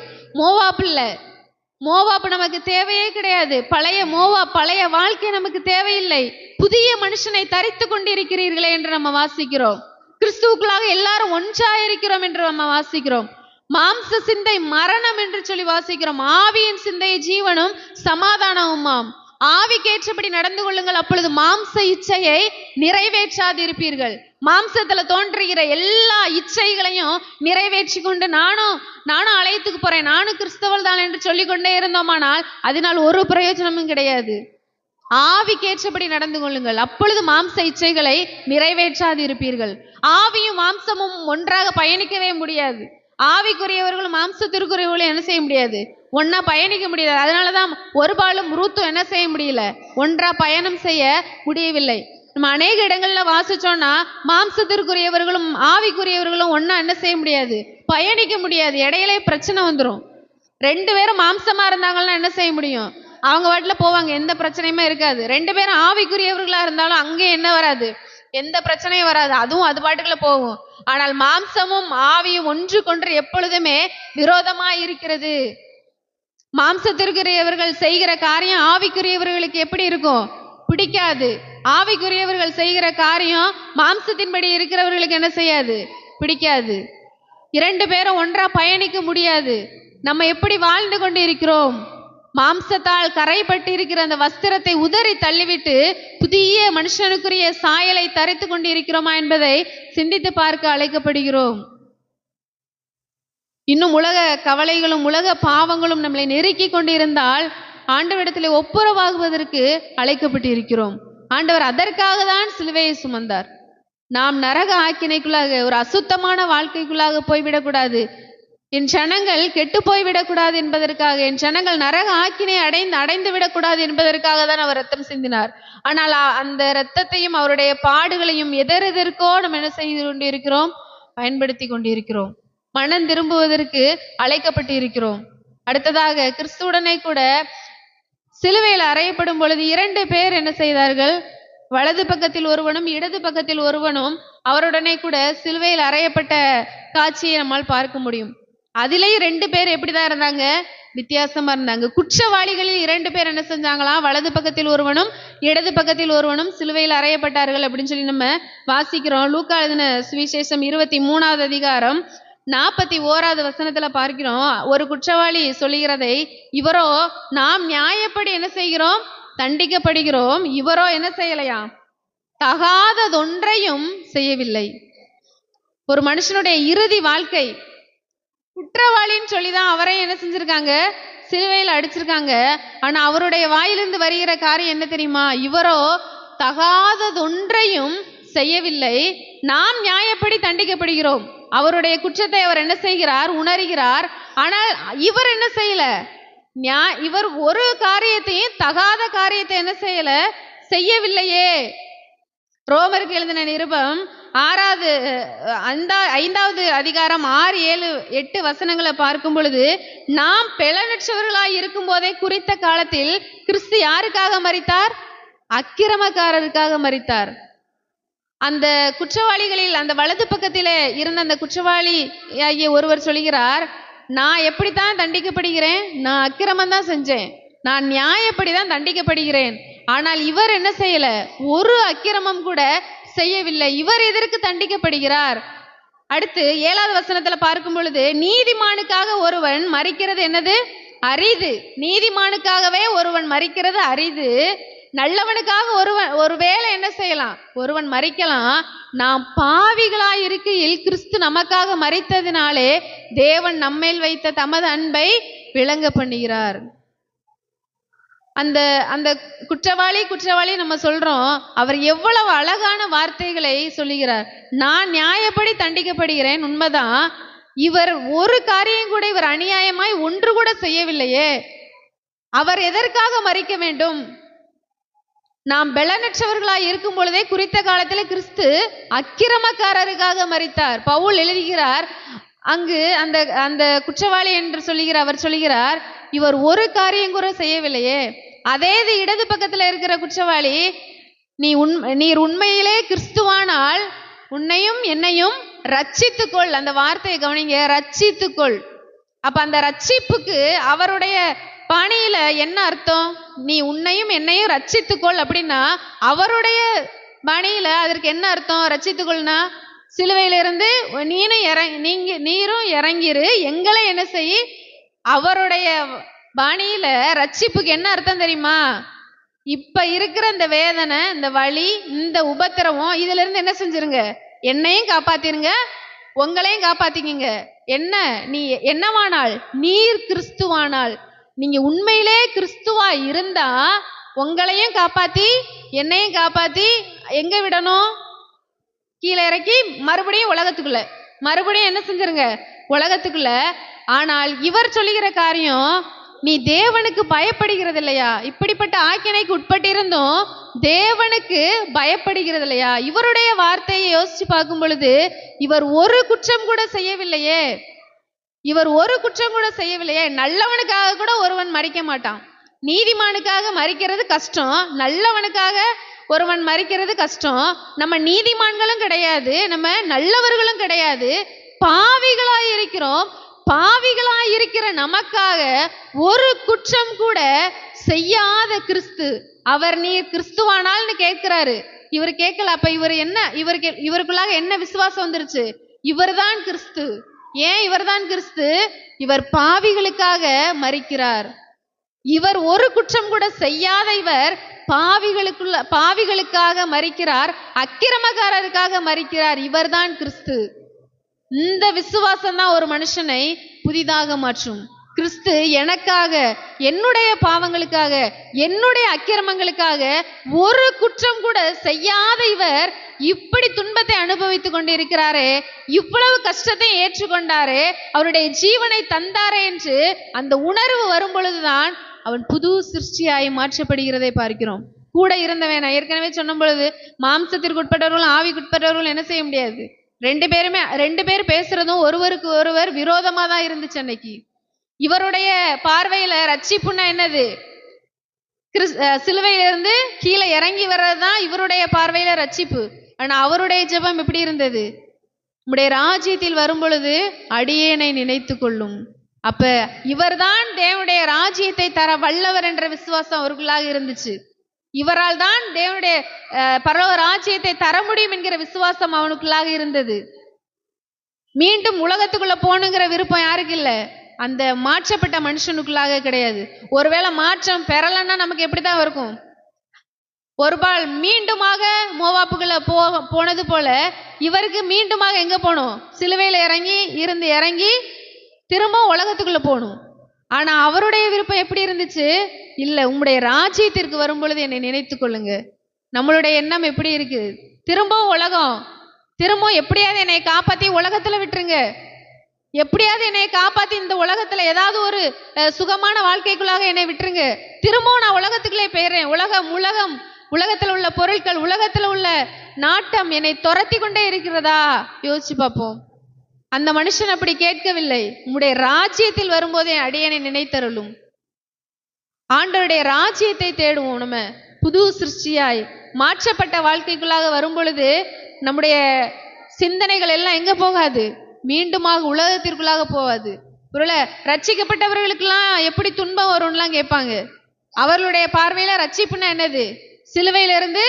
Speaker 1: மோவாப்பு நமக்கு தேவையே கிடையாது. பழைய வாழ்க்கை நமக்கு தேவையில்லை. புதிய மனுஷனை தரித்து கொண்டிருக்கிறீர்களே என்று நம்ம வாசிக்கிறோம். கிறிஸ்துவுக்குள்ளாக எல்லாரும் ஒன்றாயிருக்கிறோம் என்று நம்ம வாசிக்கிறோம். மாம்ச சிந்தை மரணம் என்று சொல்லி வாசிக்கிறோம். ஆவியின் சிந்தை ஜீவனும் சமாதானமுமாம். ஆவிக்கேற்றபடி நடந்து கொள்ளுங்கள், அப்பொழுது மாம்ச இச்சையை நிறைவேற்றாதிருப்பீர்கள். மாம்சத்துல தோன்றுகிற எல்லா இச்சைகளையும் நிறைவேற்றி கொண்டு நானும் ஆலயத்துக்கு போறேன், நானும் கிறிஸ்தவள் தான் என்று சொல்லிக் கொண்டே இருந்தோமானால் அதனால் ஒரு பிரயோஜனமும் கிடையாது. ஆவிக்கேற்றபடி நடந்து கொள்ளுங்கள், அப்பொழுது மாம்ச இச்சைகளை நிறைவேற்றாதிருப்பீர்கள். ஆவியும் மாம்சமும் ஒன்றாக பயணிக்கவே முடியாது. ஆவிக்குரியவர்களும் மாம்சத்திற்குரியவர்களும் என்ன செய்ய முடியாது, ஒன்னா பயணிக்க முடியாது. அதனாலதான் ஒரு பாலும் ரூத்தும் என்ன செய்ய முடியல, ஒன்றா பயணம் செய்ய முடியவில்லை. நம்ம அநேக இடங்கள்ல வாசிச்சோம்னா மாம்சத்திற்குரியவர்களும் ஆவிக்குரியவர்களும் ஒன்னா என்ன செய்ய முடியாது, பயணிக்க முடியாது. இடையிலே பிரச்சனை வந்துடும். ரெண்டு பேரும் மாம்சமா இருந்தாங்கன்னா என்ன செய்ய முடியும், அவங்க வாட்டுல போவாங்க, எந்த பிரச்சனையுமே இருக்காது. ரெண்டு பேரும் ஆவிக்குரியவர்களா இருந்தாலும் அங்கே என்ன வராது, எந்த பிரச்சனையும் வராது, அதுவும் அது பாட்டுக்குள்ள போகும். ஆனால் மாம்சமும் ஆவியும் ஒன்றுக்கொன்று எப்பொழுதுமே விரோதமா இருக்கிறது. மாம்சத்திற்குரியவர்கள் செய்கிற காரியம் ஆவிக்குரியவர்களுக்கு எப்படி இருக்கும், பிடிக்காது. ஆவிக்குரியவர்கள் செய்கிற காரியம் மாம்சத்தின்படி இருக்கிறவர்களுக்கு என்ன செய்யாது, பிடிக்காது. இரண்டு பேரும் ஒன்றா பயணிக்க முடியாது. நம்ம எப்படி வாழ்ந்து கொண்டு இருக்கிறோம், மாம்சத்தால் கரைப்பட்டு இருக்கிற அந்த வஸ்திரத்தை உதறி தள்ளிவிட்டு புதிய மனுஷனுக்குரிய சாயலை தரித்து கொண்டு இருக்கிறோமா என்பதை சிந்தித்து பார்க்க அழைக்கப்படுகிறோம். இன்னும் உலக கவலைகளும் உலக பாவங்களும் நம்மளை நெருக்கி கொண்டிருந்தால் ஆண்டவரிடத்தில் ஒப்புரவாகுவதற்கு அழைக்கப்பட்டு இருக்கிறோம். ஆண்டவர் அதற்காக தான் சிலுவையை சுமந்தார். நாம் நரக ஆக்கினைக்குள்ளாக, ஒரு அசுத்தமான வாழ்க்கைக்குள்ளாக போய்விடக்கூடாது, என் ஜனங்கள் கெட்டு போய்விடக்கூடாது என்பதற்காக, என் ஜனங்கள் நரக ஆக்கினை அடைந்து விடக்கூடாது என்பதற்காக தான் அவர் ரத்தம் சிந்தினார். ஆனால் அந்த இரத்தத்தையும் அவருடைய பாடுகளையும் எதற்கோ நம்ம என்ன செய்து கொண்டிருக்கிறோம், பயன்படுத்தி கொண்டிருக்கிறோம். மனம் திரும்புவதற்கு அழைக்கப்பட்டு இருக்கிறோம். அடுத்ததாக கிறிஸ்துவுடனே கூட சிலுவையில் அறையப்படும் பொழுது இரண்டு பேர் என்ன செய்தார்கள், வலது பக்கத்தில் ஒருவனும் இடது பக்கத்தில் ஒருவனும் அவருடனே கூட சிலுவையில் அறையப்பட்ட காட்சியை நம்மால் பார்க்க முடியும். அதிலேயும் ரெண்டு பேர் எப்படிதான் இருந்தாங்க, வித்தியாசமா இருந்தாங்க. குற்றவாளிகளில் இரண்டு பேர் என்ன செஞ்சாங்களாம், வலது பக்கத்தில் ஒருவனும் இடது பக்கத்தில் ஒருவனும் சிலுவையில் அறையப்பட்டார்கள் அப்படின்னு சொல்லி நம்ம வாசிக்கிறோம். லூக்கா எழுதின சுவிசேஷம் 23வது அதிகாரம் 41வது வசனத்துல பார்க்கிறோம். ஒரு குற்றவாளி சொல்லுகிறதை, இவரோ நாம் நியாயப்படி என்ன செய்கிறோம், தண்டிக்கப்படுகிறோம், இவரோ என்ன செய்யலையா, தகாததொன்றையும் செய்யவில்லை. ஒரு மனுஷனுடைய இறுதி வாழ்க்கை குற்றவாளின்னு சொல்லிதான் அவரை என்ன செஞ்சிருக்காங்க, சிலுவையில் அடிச்சிருக்காங்க. ஆனா அவருடைய வாயிலிருந்து வருகிற காரியம் என்ன தெரியுமா, இவரோ தகாததொன்றையும் செய்யவில்லை, நாம் நியாயப்படி தண்டிக்கப்படுகிறோம். அவருடைய குற்றத்தை அவர் என்ன செய்கிறார், உணர்கிறார். ஆனால் இவர் என்ன செய்யல, இவர் ஒரு காரியத்தையும், தகாத காரியத்தை என்ன செய்யவில்லையே. ரோமருக்கு எழுதின நிருபம் 5வது அதிகாரம் 6, 7, 8 வசனங்களை பார்க்கும் பொழுது, நாம் பெலனற்றவர்களாய் இருக்கும் போதே குறித்த காலத்தில் கிறிஸ்து யாருக்காக மரித்தார்? அக்கிரமக்காரருக்காக மரித்தார். அந்த குற்றவாளிகளில் அந்த வலது பக்கத்திலே இருந்த அந்த குற்றவாளி ஆகிய ஒருவர் சொல்கிறார், நான் எப்படித்தான் தண்டிக்கப்படுகிறேன்? நான் அக்கிரமம் தான் செஞ்சேன், நான் நியாயப்படிதான் தண்டிக்கப்படுகிறேன். ஆனால் இவர் என்ன செய்யல? ஒரு அக்கிரமம் கூட செய்யவில்லை. இவர் எதற்கு தண்டிக்கப்படுகிறார்? அடுத்து 7வது வசனத்துல பார்க்கும் பொழுது, நீதிமானுக்காக ஒருவன் மரிக்கிறது என்னது? அரிது. நீதிமானுக்காகவே ஒருவன் மரிக்கிறது அரிது. நல்லவனுக்காக ஒருவேளை என்ன செய்யலாம்? ஒருவன் மரிக்கலாம். நாம் பாவிகளாய் இருக்கையில் கிறிஸ்து நமக்காக மரித்ததினாலே தேவன் நம்மேல் வைத்த தமது அன்பை விளங்க பண்ணுகிறார். அந்த அந்த குற்றவாளி நம்ம சொல்றோம், அவர் எவ்வளவு அழகான வார்த்தைகளை சொல்லுகிறார். நான் நியாயப்படி தண்டிக்கப்படுகிறேன், உண்மைதான். இவர் ஒரு காரியம் கூட, இவர் அநியாயமாய் ஒன்று கூட செய்யவில்லையே. அவர் எதற்காக மரிக்க வேண்டும்? நாம் பெலனற்றவர்களாய் இருக்கும் பொழுதே குறித்த காலத்தில் கிறிஸ்து அக்கிரமக்காரருக்காக மரித்தார். பவுல் எழுதுகிறார், அங்கு அந்த அந்த குற்றவாளி என்று அவர் சொல்லுகிறார், இவர் ஒரு காரியம் கூட செய்யவில்லையே. அதே இடது பக்கத்துல இருக்கிற குற்றவாளி, நீர் உண்மையிலே கிறிஸ்துவானால் உன்னையும் என்னையும் ரட்சித்துக்கொள். அந்த வார்த்தையை கவனிங்க, ரட்சித்துக்கொள். அப்ப அந்த ரட்சிப்புக்கு அவருடைய பாணியில என்ன அர்த்தம்? நீ உன்னையும் என்னையும் ரட்சித்துக்கொள் அப்படின்னா, அவருடைய பாணியில அதற்கு என்ன அர்த்தம்? ரட்சித்துக்கொள்னா, சிலுவையிலிருந்து நீரும் இறங்கிரு, எங்களை என்ன செய். அவருடைய பாணியில ரட்சிப்புக்கு என்ன அர்த்தம் தெரியுமா? இப்ப இருக்கிற இந்த வேதனை, இந்த வலி, இந்த உபத்திரவம், இதுல இருந்து என்ன செஞ்சிருங்க? என்னையும் காப்பாத்திருங்க, உங்களையும் காப்பாத்திக்கிங்க. என்ன? நீ என்னவானால்? நீர் கிறிஸ்துவானால். நீங்க உண்மையிலே கிறிஸ்துவா இருந்தா உங்களையும் காப்பாத்தி என்னையும் காப்பாத்தி எங்க விடணும்? கீழே இறக்கி மறுபடியும் உலகத்துக்குள்ள, மறுபடியும் என்ன செஞ்சிருங்க? உலகத்துக்குள்ள. ஆனால் இவர் சொல்லுகிற காரியம், நீ தேவனுக்கு பயப்படுகிறது இல்லையா? இப்படிப்பட்ட ஆக்கினைக்கு உட்பட்டிருந்தும் தேவனுக்கு பயப்படுகிறது இல்லையா? இவருடைய வார்த்தையை யோசிச்சு பார்க்கும் பொழுது, இவர் ஒரு குற்றம் கூட செய்யவில்லையே. இவர் ஒரு குற்றம் கூட செய்யவில்லையே. நல்லவனுக்காக கூட ஒருவன் மரிக்க மாட்டான். நீதிமானுக்காக மரிக்கிறது கஷ்டம், நல்லவனுக்காக ஒருவன் மரிக்கிறது கஷ்டம். நம்ம நீதிமான்களும் கிடையாது, நம்ம நல்லவர்களும் கிடையாது, பாவிகளாய் இருக்கிறோம். பாவிகளாய் இருக்கிற நமக்காக ஒரு குற்றம் கூட செய்யாத கிறிஸ்து, அவர் நீர் கிறிஸ்துவானால்னு கேட்கிறாரு. இவர் கேட்கல. அப்ப இவர் என்ன? இவருக்குள்ளாக என்ன விசுவாசம் வந்துருச்சு? இவர்தான் கிறிஸ்து. ஏன் இவர்தான் கிறிஸ்து? இவர் பாவிகளுக்காக மரிக்கிறார். இவர் ஒரு குற்றம் கூட செய்யாத இவர் பாவிகளுக்காக மரிக்கிறார், அக்கிரமக்காரருக்காக மரிக்கிறார். இவர்தான் கிறிஸ்து. இந்த விசுவாசம் தான் ஒரு மனுஷனை புதிதாக மாற்றும். கிறிஸ்து எனக்காக, என்னுடைய பாவங்களுக்காக, என்னுடைய அக்கிரமங்களுக்காக ஒரு குற்றம் கூட செய்யாத இவர் இப்படி துன்பத்தை அனுபவித்துக் கொண்டிருக்கிறாரே, இவ்வளவு கஷ்டத்தை ஏற்றுக்கொண்டாரே, அவருடைய ஜீவனை தந்தாரே என்று அந்த உணர்வு வரும் பொழுதுதான் அவன் புது சிருஷ்டியாய் மாற்றப்படுகிறதை பார்க்கிறோம். கூட இருந்தவன், நான் ஏற்கனவே சொன்ன பொழுது, மாம்சத்திற்கு உட்பட்டவர்களும் ஆவிக்குட்பட்டவர்களும் என்ன செய்ய முடியாது. ரெண்டு பேர் பேசுறதும் ஒருவருக்கு ஒருவர் விரோதமா தான் இருந்துச்சு அன்னைக்கு. இவருடைய பார்வையில ரட்சிப்புன்னா என்னது? சிலுவையிலிருந்து கீழே இறங்கி வர்றதுதான் இவருடைய பார்வையில ரட்சிப்பு. ஆனா அவருடைய ஜெபம் எப்படி இருந்தது? உம்முடைய ராஜ்யத்தில் வரும் பொழுது அடியேனை நினைத்து கொள்ளும். அப்ப இவர்தான் தேவனுடைய ராஜ்யத்தை தர வல்லவர் என்ற விசுவாசம் அவருக்குள்ளாக இருந்துச்சு. இவரால் தான் தேவனுடைய பரலோக ராஜ்யத்தை தர முடியும் என்கிற விசுவாசம் அவனுக்குள்ளாக இருந்தது. மீண்டும் உலகத்துக்குள்ள போகணுங்கிற விருப்பம் யாருக்கு இல்லை? அந்த மாற்றப்பட்ட மனுஷனுக்குள்ளாக கிடையாது. ஒருவேளை மாற்றம் பெறலன்னா நமக்கு எப்படிதான் இருக்கும்? ஒருபால் மீண்டுமாக மோவாப்புக்குள்ள போனது போல இவருக்கு மீண்டுமாக எங்க போகணும்? சிலுவையில இறங்கி திரும்ப உலகத்துக்குள்ள போகணும். ஆனா அவருடைய விருப்பம் எப்படி இருந்துச்சு? இல்ல, உம்முடைய ராஜ்யத்திற்கு வரும் பொழுது என்னை நினைத்து கொள்ளுங்க. நம்மளுடைய எண்ணம் எப்படி இருக்கு? திரும்பவும் எப்படியாவது என்னை காப்பாத்தி உலகத்துல விட்டுருங்க. எப்படியாவது என்னை காப்பாத்தி இந்த உலகத்துல ஏதாவது ஒரு சுகமான வாழ்க்கைக்குள்ளாக என்னை விட்டுருங்க, திரும்பவும் நான் உலகத்துக்குள்ளே போயிடுறேன். உலகத்துல உள்ள பொருட்கள், உலகத்துல உள்ள நாட்டம் என்னை துரத்தி கொண்டே இருக்கிறதா? யோசிச்சு பார்ப்போம். அந்த மனுஷன் அப்படி கேட்கவில்லை. உம்முடைய ராஜ்யத்தில் வரும்போதே அடியனை நினைத்தருளும். ஆண்டவருடைய ராஜ்யத்தை தேடுவோம். நம்ம புது சிருஷ்டியாய் மாற்றப்பட்ட வாழ்க்கைக்குள்ளாக வரும் பொழுது நம்முடைய சிந்தனைகள் எல்லாம் எங்க போகாது, மீண்டுமாக உலகத்திற்குள்ளாக போகாது. ஒருவேளை ரட்சிக்கப்பட்டவர்களுக்கெல்லாம் எப்படி துன்பம் வரும்லாம் கேட்பாங்க. அவர்களுடைய பார்வையில ரட்சிப்புன்னா என்னது? சிலுவையிலிருந்து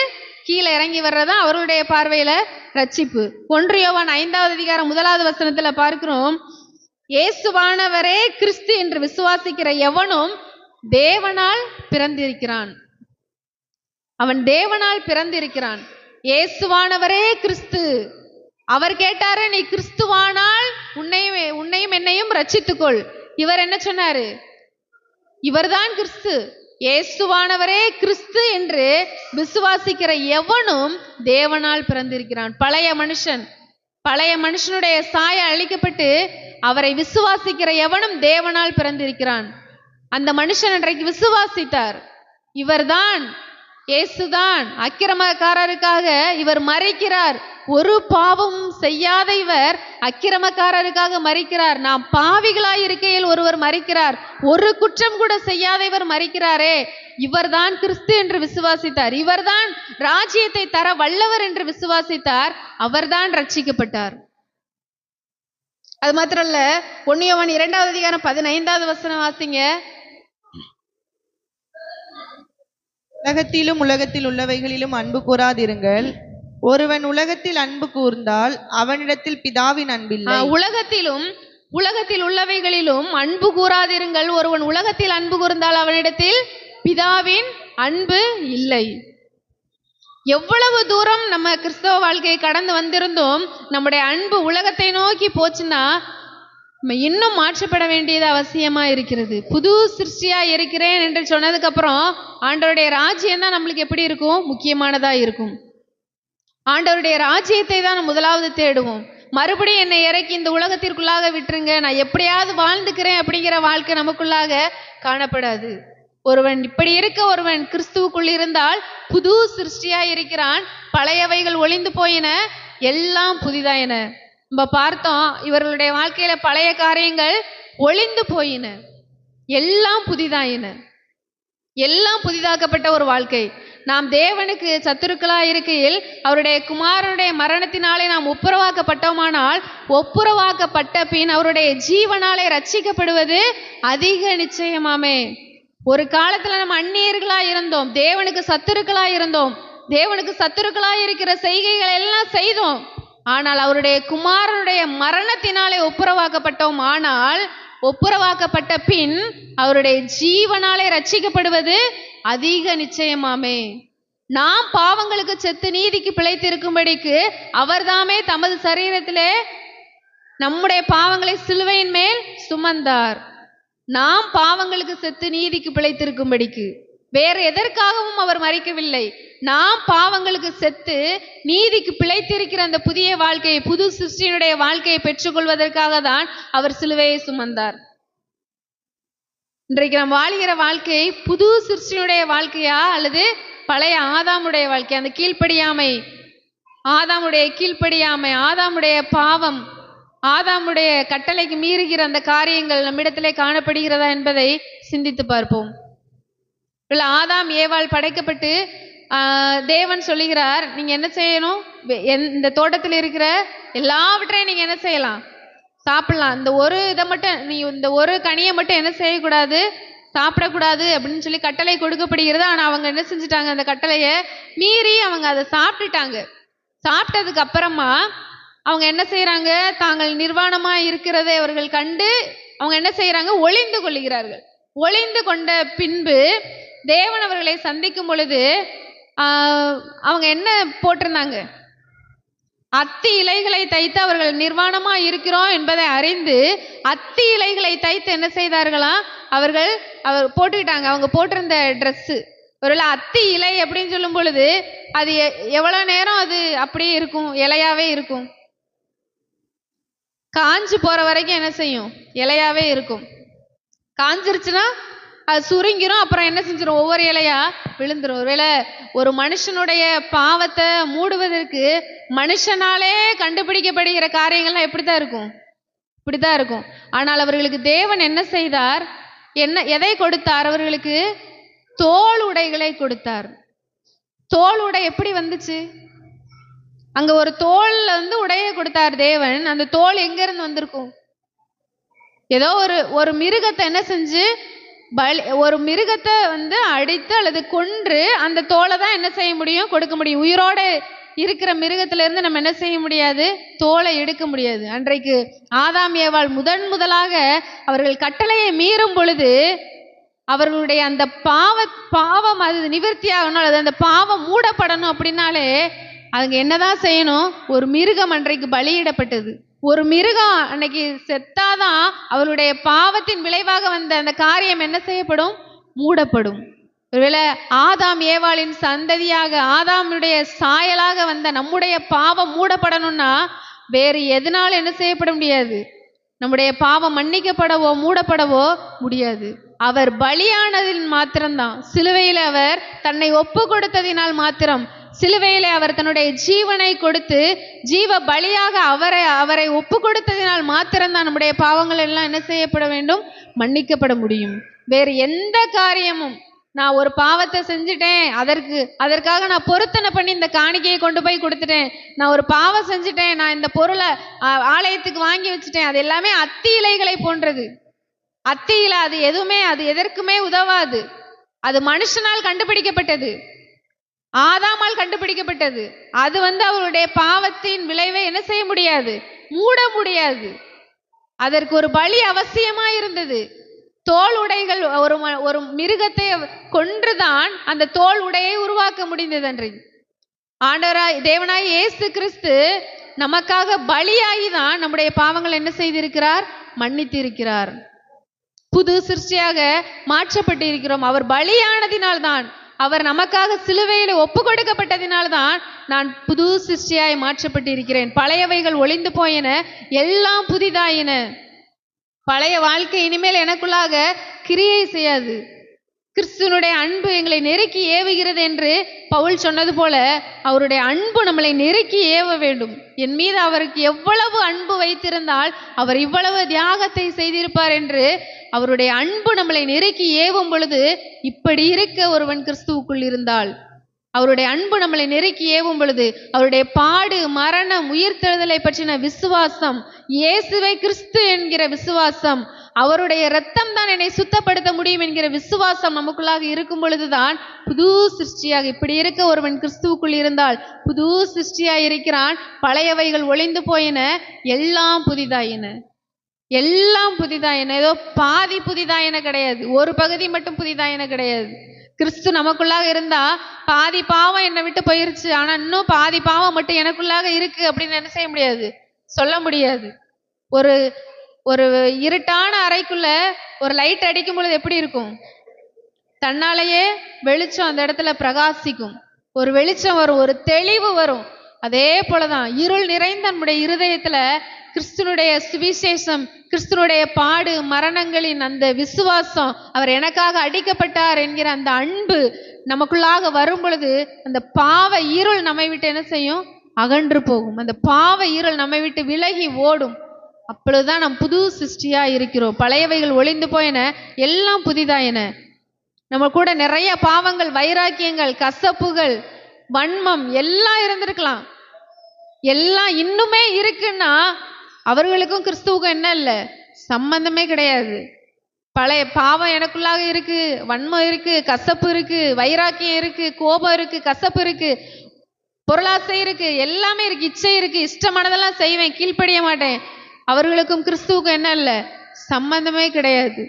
Speaker 1: கீழே இறங்கி வர்றதா அவர்களுடைய பார்வையில ரட்சிப்பு. 1 யோவான் 5வது அதிகாரம் 1வது வசனத்துல பார்க்கிறோம், இயேசுவானவரே கிறிஸ்து என்று விசுவாசிக்கிற எவனும் தேவனால் பிறந்திருக்கிறான். அவன் தேவனால் பிறந்திருக்கிறான். இயேசுவானவரே கிறிஸ்து. அவர் கேட்டாரு, நீ கிறிஸ்துவானால் உன்னையும் என்னையும் ரட்சித்துக்கொள். இவர் என்ன சொன்னாரு? இவர்தான் கிறிஸ்து. இயேசுவானவரே கிறிஸ்து என்று விசுவாசிக்கிற எவனும் தேவனால் பிறந்திருக்கிறான். பழைய மனுஷனுடைய சாய அழிக்கப்பட்டு அவரை விசுவாசிக்கிற எவனும் தேவனால் பிறந்திருக்கிறான். அந்த மனுஷன் அன்றைக்கு விசுவாசித்தார். இவர்தான், இயேசுதான் அக்கிரமக்காரருக்காக இவர் மரிக்கிறார். ஒரு பாவமும் செய்யாத இவர் அக்கிரமக்காரருக்காக மரிக்கிறார். நாம் பாவிகளாய் இருக்கையில் ஒருவர் மரிக்கிறார். ஒரு குற்றம் கூட செய்யாத இவர் மரிக்கிறாரே, இவர்தான் கிறிஸ்து என்று விசுவாசித்தார். இவர்தான் ராஜ்யத்தை தர வல்லவர் என்று விசுவாசித்தார். அவர்தான் ரட்சிக்கப்பட்டார். அது மாத்திரல்ல, 1 யோவான் 2வது அதிகாரம் 15வது வசனம் வாசிங்க.
Speaker 2: உலகத்திலும் உலகத்தில் உள்ளவைகளிலும் அன்பு கூறாதிருங்கள். ஒருவன் உலகத்தில் அன்பு கூர்ந்தால் அவனிடத்தில் பிதாவின் அன்பில்லை.
Speaker 1: உலகத்தில் உள்ளவைகளிலும் அன்பு கூறாதிருங்கள். ஒருவன் உலகத்தில் அன்பு கூர்ந்தால் அவனிடத்தில் பிதாவின் அன்பு இல்லை. எவ்வளவு தூரம் நம்ம கிறிஸ்தவ வாழ்க்கையை கடந்து வந்திருந்தோம், நம்முடைய அன்பு உலகத்தை நோக்கி போச்சுன்னா நம்ம இன்னும் மாற்றப்பட வேண்டியது அவசியமா இருக்கிறது. புது சிருஷ்டியா இருக்கிறேன் என்று சொன்னதுக்கு அப்புறம் ஆண்டவருடைய ராஜ்யம் தான் நம்மளுக்கு எப்படி இருக்கும்? முக்கியமானதா இருக்கும். ஆண்டவருடைய ராஜ்யத்தை தான் முதலாவது தேடுவோம். மறுபடியும் என்னை இறக்கி இந்த உலகத்திற்குள்ளாக விட்டுருங்க, நான் எப்படியாவது வாழ்ந்துக்கிறேன் அப்படிங்கிற வாழ்க்கை நமக்குள்ளாக காணப்படாது. ஒருவன் கிறிஸ்துவுக்குள் இருந்தால் புது சிருஷ்டியா இருக்கிறான். பழையவைகள் ஒளிந்து போயின, எல்லாம் புதிதாயின. நம்ம பார்த்தோம், இவர்களுடைய வாழ்க்கையில பழைய காரியங்கள் ஒளிந்து போயின, எல்லாம் புதிதாயின. எல்லாம் புதிதாக்கப்பட்ட ஒரு வாழ்க்கை. நாம் தேவனுக்கு சத்துருக்களா இருக்கையில் அவருடைய குமாரனுடைய மரணத்தினாலே நாம் ஒப்புரவாக்கப்பட்டோமானால், ஒப்புரவாக்கப்பட்ட பின் அவருடைய ஜீவனாலே ரட்சிக்கப்படுவது அதிக நிச்சயமாமே. ஒரு காலத்துல நம்ம அந்நியர்களா இருந்தோம், தேவனுக்கு சத்துருக்களா இருந்தோம், தேவனுக்கு சத்துருக்களா இருக்கிற செய்கைகள் எல்லாம் செய்தோம். ஆனால் அவருடைய குமாரனுடைய மரணத்தினாலே ஒப்புரவாக்கப்பட்டோம். ஆனால் ஒப்புரவாக்கப்பட்ட பின் அவருடைய ஜீவனாலே ரட்சிக்கப்படுவது அதிக நிச்சயமாமே. நாம் பாவங்களுக்கு செத்து நீதிக்கு பிழைத்திருக்கும்படிக்கு அவர்தாமே தமது சரீரத்திலே நம்முடைய பாவங்களை சிலுவையின் மேல் சுமந்தார். நாம் பாவங்களுக்கு செத்து நீதிக்கு பிழைத்திருக்கும்படிக்கு, வேற எதற்காகவும் அவர் மரிக்கவில்லை. நாம் பாவங்களுக்கு செத்து நீதிக்கு பிழைத்திருக்கிற அந்த புதிய வாழ்க்கையை, புது சிருஷ்டியினுடைய வாழ்க்கையை பெற்றுக்கொள்வதற்காக தான் அவர் சிலுவையை சுமந்தார். இன்றைக்கு நாம் வாழ்கிற வாழ்க்கை புது சிருஷ்டியினுடைய வாழ்க்கையா அல்லது பழைய ஆதாமுடைய வாழ்க்கை? அந்த கீழ்ப்படியாமை, ஆதாமுடைய கீழ்ப்படியாமை, ஆதாமுடைய பாவம், ஆதாமுடைய கட்டளைக்கு மீறுகிற அந்த காரியங்கள் நம்மிடத்திலே காணப்படுகிறதா என்பதை சிந்தித்து பார்ப்போம். ஆதாம் ஏவாள் படைக்கப்பட்டு தேவன் சொல்லுகிறார், நீங்க என்ன செய்யணும்? இந்த தோட்டத்தில் இருக்கிற எல்லாவற்றையும் நீங்க என்ன செய்யலாம்? சாப்பிடலாம். இந்த ஒரு இதை மட்டும், நீ இந்த ஒரு கனியை மட்டும் என்ன செய்யக்கூடாது? சாப்பிடக்கூடாது அப்படின்னு சொல்லி கட்டளை கொடுக்கப்படுகிறது. ஆனா அவங்க என்ன செஞ்சுட்டாங்க? அந்த கட்டளையை மீறி அவங்க அதை சாப்பிட்டுட்டாங்க. சாப்பிட்டதுக்கு அப்புறமா அவங்க என்ன செய்யறாங்க? தாங்கள் நிர்வாணமா இருக்கிறதை அவர்கள் கண்டு அவங்க என்ன செய்யறாங்க? ஒளிந்து கொள்ளுகிறார்கள். ஒளிந்து கொண்ட பின்பு தேவன் அவர்களை சந்திக்கும் பொழுது அவங்க என்ன போட்டிருந்தாங்க? அத்தி இலைகளை தைத்து அவர்கள் நிர்வாணமா இருக்கிறோம் என்பதை அறிந்து அத்தி இலைகளை தைத்து என்ன செய்தார்களா? அவர் போட்டுக்கிட்டாங்க. அவங்க போட்டிருந்த ட்ரெஸ்ஸு ஒருவேளை அத்தி இலை அப்படின்னு சொல்லும் பொழுது அது எவ்வளவு நேரம் அது அப்படியே இருக்கும், இலையாவே இருக்கும். காஞ்சு போற வரைக்கும் என்ன செய்யும்? இலையாவே இருக்கும். காஞ்சிருச்சுன்னா அது சுருங்கிரும், அப்புறம் என்ன செஞ்சிடும்? ஒவ்வொரு இலையா விழுந்துரும். ஒருவேளை ஒரு மனுஷனுடைய பாவத்தை மூடுவதற்கு மனுஷனாலே கண்டுபிடிக்கப்படுகிற காரியங்கள்லாம் எப்படித்தான் இருக்கும்? இப்படித்தான் இருக்கும். ஆனால் அவர்களுக்கு தேவன் என்ன செய்தார்? எதை கொடுத்தார்? அவர்களுக்கு தோல் உடைகளை கொடுத்தார். தோல் உடை எப்படி வந்துச்சு? அங்க ஒரு தோல்ல உடையை கொடுத்தார் தேவன். அந்த தோல் எங்க இருந்து வந்திருக்கும்? ஏதோ ஒரு மிருகத்தை என்ன செஞ்சு ஒரு மிருகத்தை அடித்து அல்லது கொன்று அந்த தோலை தான் என்ன செய்ய முடியும்? கொடுக்க முடியும். உயிரோட இருக்கிற மிருகத்துல இருந்து நம்ம என்ன செய்ய முடியாது? தோலை எடுக்க முடியாது. அன்றைக்கு ஆதாம் ஏவாள் முதலாக அவர்கள் கட்டளையை மீறும் பொழுது அவர்களுடைய அந்த பாவம் அது நிவர்த்தி ஆகணும், அல்லது அந்த பாவம் மூடப்படணும் அப்படின்னாலே அவங்க என்னதான் செய்யணும்? ஒரு மிருகம் அன்றைக்கு பலியிடப்பட்டது. ஒரு மிருகம் அன்னைக்கு செத்தாதான் அவருடைய பாவத்தின் விளைவாக வந்த அந்த காரியம் என்ன செய்யப்படும்? மூடப்படும். ஒருவேளை ஆதாம் ஏவாளின் சந்ததியாக ஆதாமுடைய சாயலாக வந்த நம்முடைய பாவம் மூடப்படணும்னா வேறு எதனால என்ன செய்யப்பட முடியாது? நம்முடைய பாவம் மன்னிக்கப்படவோ மூடப்படவோ முடியாது. அவர் பலியானதில் மாத்திரம்தான். சிலுவையில் அவர் தன்னை ஒப்பு கொடுத்ததினால் மாத்திரம், சிலுவையில் அவர் தன்னுடைய ஜீவனை கொடுத்து ஜீவ பலியாக அவரை ஒப்பு கொடுத்ததினால் மாத்திரம்தான் நம்முடைய பாவங்கள் எல்லாம் என்ன செய்யப்பட வேண்டும்? மன்னிக்கப்பட முடியும். வேறு எந்த காரியமும், நான் ஒரு பாவத்தை செஞ்சுட்டேன், அதற்காக நான் பொருத்தனை பண்ணி இந்த காணிக்கையை கொண்டு போய் கொடுத்துட்டேன், நான் ஒரு பாவம் செஞ்சுட்டேன், நான் இந்த பொருளை ஆலயத்துக்கு வாங்கி வச்சுட்டேன், அது எல்லாமே அத்தி இலைகளை போன்றது. அத்தி இலை அது எதற்குமே உதவாது. அது மனுஷனால் கண்டுபிடிக்கப்பட்டது, ஆதாமால் கண்டுபிடிக்கப்பட்டது. அது அவருடைய பாவத்தின் விளைவை என்ன செய்ய முடியாது? மூட முடியாது. அதற்கு ஒரு பலி அவசியமா இருந்தது. தோல் உடைகள், ஒரு மிருகத்தை கொன்றுதான் அந்த தோல் உடையை உருவாக்க முடிந்தது. அன்றைக்கு ஆண்டவராய் தேவனாய் இயேசு கிறிஸ்து நமக்காக பலியாகிதான் நம்முடைய பாவங்கள் என்ன செய்திருக்கிறார்? மன்னித்திருக்கிறார். புது சிருஷ்டியாக மாற்றப்பட்டு இருக்கிறோம். அவர் பலியானதினால்தான், அவர் நமக்காக சிலுவையில் ஒப்பு கொடுக்கப்பட்டதினால்தான் நான் புது சிருஷ்டியாய் மாற்றப்பட்டு இருக்கிறேன். பழையவைகள் ஒளிந்து போயின, எல்லாம் புதிதாயின. பழைய வாழ்க்கை இனிமேல் எனக்குள்ளாக கிரியை செய்யாது. கிறிஸ்துவனுடைய அன்பு எங்களை நெருக்கி ஏவுகிறது என்று பவுல் சொன்னது போல அவருடைய அன்பு நம்மளை நெருக்கி ஏவ வேண்டும். என் மீது அவருக்கு எவ்வளவு அன்பு வைத்திருந்தால் அவர் இவ்வளவு தியாகத்தை செய்திருப்பார் என்று அவருடைய அன்பு நம்மளை நெருக்கி ஏவும் பொழுது, இப்படி இருக்க ஒருவன் கிறிஸ்துவுக்குள் இருந்தால், அவருடைய அன்பு நம்மளை நெருக்கி ஏவும் பொழுது, அவருடைய பாடு மரணம் உயிர்த்தெழுதலை பற்றின விசுவாசம், இயேசுவை கிறிஸ்து என்கிற விசுவாசம், அவருடைய இரத்தம் தான் என்னை சுத்தப்படுத்த முடியும் என்கிற விசுவாசம் நமக்குள்ளாக இருக்கும் பொழுதுதான் புது சிருஷ்டியாக, இப்படி இருக்க ஒருவன் கிறிஸ்துவுக்குள் இருந்தால் புது சிருஷ்டியாய் இருக்கிறான். பழையவைகள் ஒளிந்து போயின, எல்லாம் புதிதாயின. எல்லாம் புதிதாயின. ஏதோ பாதி புதிதாயின கிடையாது, ஒரு பகுதி மட்டும் புதிதாயின கிடையாது. கிறிஸ்து நமக்குள்ளாக இருந்தா பாதி பாவம் என்னை விட்டு போயிருச்சு, ஆனா இன்னும் பாதி பாவம் மட்டும் எனக்குள்ளாக இருக்கு அப்படின்னு என்ன செய்ய முடியாது? சொல்ல முடியாது. ஒரு இருட்டான அறைக்குள்ள ஒரு லைட் அடிக்கும் பொழுது எப்படி இருக்கும்? தன்னாலேயே வெளிச்சம் அந்த இடத்துல பிரகாசிக்கும், ஒரு வெளிச்சம் வரும், ஒரு தெளிவு வரும். அதே போலதான் இருள் நிறைந்த நம்முடைய இருதயத்துல கிறிஸ்துனுடைய சுவிசேஷம், கிறிஸ்துனுடைய பாடு மரணங்களின் அந்த விசுவாசம், அவர் எனக்காக அடிக்கப்பட்டார் என்கிற அந்த அன்பு நமக்குள்ளாக வரும் பொழுது அந்த பாவ இருள் நம்மை விட்டு என்ன செய்யும்? அகன்று போகும். அந்த பாவ இருள் நம்மை விட்டு விலகி ஓடும். அப்பொழுதுதான் நாம் புது சிருஷ்டியா இருக்கிறோம். பழையவைகள் ஒளிந்து போயின, எல்லாம் புதிதாயின. நம்ம கூட நிறைய பாவங்கள், வைராக்கியங்கள், கசப்புகள், வன்மம் எல்லாம் இருந்திருக்கலாம். எல்லாம் இன்னுமே இருக்குன்னா அவர்களுக்கும் கிறிஸ்துவுக்கும் என்ன இல்லை? சம்பந்தமே கிடையாது. பழைய பாவம் எனக்குள்ளாக இருக்கு, வன்மம் இருக்கு, கசப்பு இருக்கு, வைராக்கியம் இருக்கு, கோபம் இருக்கு, கசப்பு இருக்கு, பொருளாசை இருக்கு, எல்லாமே இருக்கு, இச்சை இருக்கு, இஷ்டமானதெல்லாம் செய்வேன், கீழ்ப்படிய மாட்டேன். அவர்களுக்கும் கிறிஸ்துவுக்கும் என்ன இல்லை? சம்பந்தமே கிடையாது.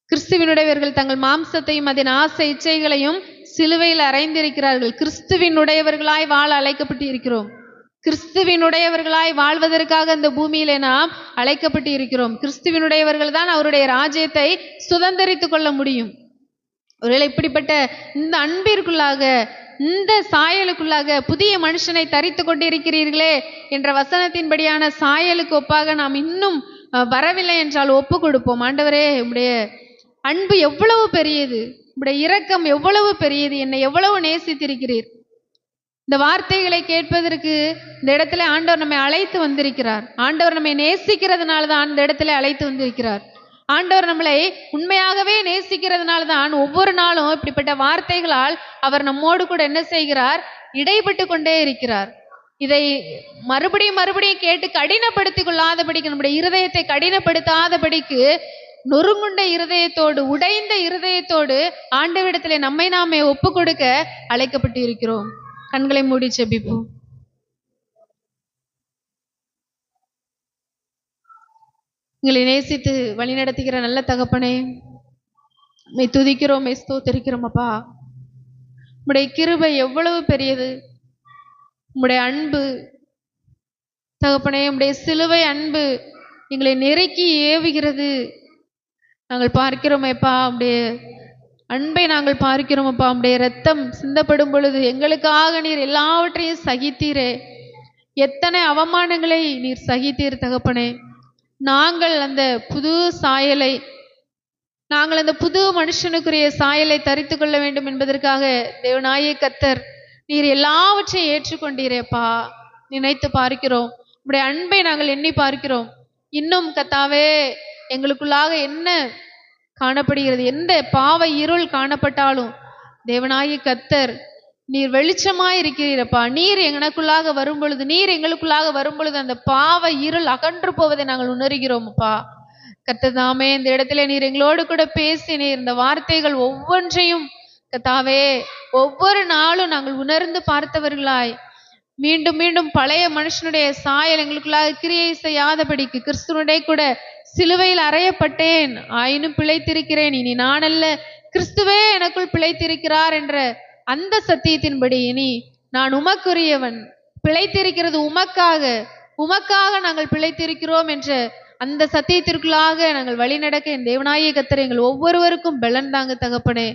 Speaker 1: கிறிஸ்துவினுடையவர்கள் தங்கள் மாம்சத்தையும் அதன் ஆசை இச்சைகளையும் சிலுவையில் அறைந்திருக்கிறார்கள். கிறிஸ்துவினுடையவர்களாய் வாழ அழைக்கப்பட்டு இருக்கிறோம். கிறிஸ்துவினுடையவர்களாய் வாழ்வதற்காக இந்த பூமியிலே நாம் அழைக்கப்பட்டு இருக்கிறோம். கிறிஸ்துவினுடையவர்கள் தான் அவருடைய ராஜ்யத்தை சுதந்திரித்துக் கொள்ள முடியும். ஒருவேளை இப்படிப்பட்ட இந்த அன்பிற்குள்ளாக இந்த சாயலுக்குள்ளாக புதிய மனுஷனை தரித்து கொண்டிருக்கிறீர்களே என்ற வசனத்தின்படியான சாயலுக்கு ஒப்பாக நாம் இன்னும் வரவில்லை என்றால் ஒப்பு கொடுப்போம். ஆண்டவரே, உம்முடைய அன்பு எவ்வளவு பெரியது, உம்முடைய இரக்கம் எவ்வளவு பெரியது, என்னை எவ்வளவு நேசித்திருக்கிறீர். இந்த வார்த்தைகளை கேட்பதற்கு இந்த இடத்துல ஆண்டவர் நம்மை அழைத்து வந்திருக்கிறார். ஆண்டவர் நம்மை நேசிக்கிறதுனால தான் இந்த இடத்துல அழைத்து வந்திருக்கிறார். ஆண்டவர் நம்மளை உண்மையாகவே நேசிக்கிறதுனால தான் ஒவ்வொரு நாளும் இப்படிப்பட்ட வார்த்தைகளால் அவர் நம்மோடு கூட என்ன செய்கிறார், இடைப்பட்டு கொண்டே இருக்கிறார். இதை மறுபடியும் மறுபடியும் கேட்டு கடினப்படுத்திக் கொள்ளாதபடிக்கு, நம்முடைய இருதயத்தை கடினப்படுத்தாதபடிக்கு, நொறுங்குண்ட இருதயத்தோடு, உடைந்த இருதயத்தோடு ஆண்டவரிடத்திலே நம்மை நாமே ஒப்பு கொடுக்க அழைக்கப்பட்டு இருக்கிறோம். கண்களை மூடி ஜெபிப்போம். எங்களை நேசித்து வழி நடத்துகிற நல்ல தகப்பனே, உம்மை துதிக்கிறோம், உம்மை ஸ்தோத்திரிக்கிறோம் அப்பா. உம்முடைய கிருபை எவ்வளவு பெரியது, உம்முடைய அன்பு தகப்பனே, உம்முடைய சிலுவை அன்பு எங்களை நெருக்கி ஏவுகிறது. நாங்கள் பார்க்கிறோமேப்பா, உம்முடைய அன்பை நாங்கள் பார்க்கிறோமப்பா. உம்முடைய இரத்தம் சிந்தப்படும் பொழுது எங்களுக்காக நீர் எல்லாவற்றையும் சகித்தீரே. எத்தனை அவமானங்களை நீர் சகித்தீர் தகப்பனே. நாங்கள் அந்த புது சாயலை, நாங்கள் அந்த புது மனுஷனுக்குரிய சாயலை தரித்து கொள்ள வேண்டும் என்பதற்காக தேவனாகிய கர்த்தர் நீர் எல்லாவற்றையும் ஏற்றுக்கொண்டீரேப்பா. நினைத்து பார்க்கிறோம், உம்முடைய அன்பை நாங்கள் எண்ணி பார்க்கிறோம். இன்னும் கர்த்தாவே, எங்களுக்குள்ளாக என்ன காணப்படுகிறது, எந்த பாவ இருள் காணப்பட்டாலும் தேவனாகிய கர்த்தர் நீர் வெளிச்சமாய் இருக்கிறீரப்பா. நீர் எனக்குள்ளாக வரும் பொழுது, நீர் எங்களுக்குள்ளாக வரும் பொழுது அந்த பாவ இருள் அகன்று போவதை நாங்கள் உணர்கிறோம்ப்பா. கர்த்தர் தாமே இந்த இடத்துல நீர் எங்களோடு கூட பேசினீர். இந்த வார்த்தைகள் ஒவ்வொன்றையும் கர்த்தாவே ஒவ்வொரு நாளும் நாங்கள் உணர்ந்து பார்த்தவர்களாய், மீண்டும் மீண்டும் பழைய மனுஷனுடைய சாயல் எங்களுக்குள்ளாக கிரியை செய்யாதபடிக்கு, கிறிஸ்துவனுடைய கூட சிலுவையில் அறையப்பட்டேன், ஆயினும் பிழைத்திருக்கிறேன், இனி நான் அல்ல கிறிஸ்துவே எனக்குள் பிழைத்திருக்கிறார் என்ற அந்த சத்தியத்தின்படி இனி நான் உமக்குரியவன், பிழைத்திருக்கிறது உமக்காக, உமக்காக நாங்கள் பிழைத்திருக்கிறோம் என்ற அந்த சத்தியத்திற்குள்ளாக நாங்கள் வழி நடக்க என் தேவனாகிய கர்த்தர் எங்கள் ஒவ்வொருவருக்கும் பலன் தாங்க தகப்பனே.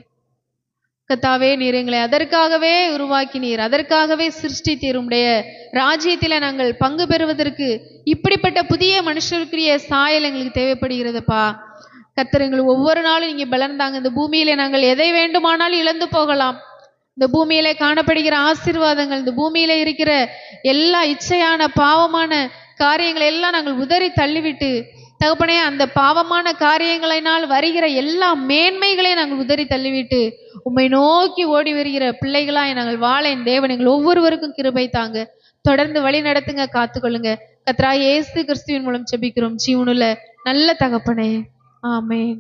Speaker 1: கர்த்தாவே, நீர் எங்களை அதற்காகவே உருவாக்கினீர், அதற்காகவே சிருஷ்டித்தீர். உம்முடைய ராஜ்யத்தில நாங்கள் பங்கு பெறுவதற்கு இப்படிப்பட்ட புதிய மனுஷருக்குரிய சாயல் எங்களுக்கு தேவைப்படுகிறதுப்பா. கர்த்தர் எங்களுக்கு ஒவ்வொரு நாளும் நீங்க பலன் தாங்க. இந்த பூமியில நாங்கள் எதை வேண்டுமானாலும் இழந்து போகலாம். இந்த பூமியில காணப்படுகிற ஆசீர்வாதங்கள், இந்த பூமியில இருக்கிற எல்லா இச்சையான பாவமான காரியங்களை எல்லாம் நாங்கள் உதறி தள்ளிவிட்டு தகப்பனே, அந்த பாவமான காரியங்களினால் வருகிற எல்லா மேன்மைகளையும் நாங்கள் உதறி தள்ளிவிட்டு உம்மை நோக்கி ஓடி வருகிற பிள்ளைகளாய் நாங்கள் வாழ என் தேவன் எங்கள் ஒவ்வொருவருக்கும் கிருபை தாங்க. தொடர்ந்து வழி நடத்துங்க, காத்துக்கொள்ளுங்க. கர்த்தராகிய இயேசு கிறிஸ்துவின் மூலம் ஜெபிக்கிறோம் ஜீவனுள்ள நல்ல தகப்பனே, ஆமென்.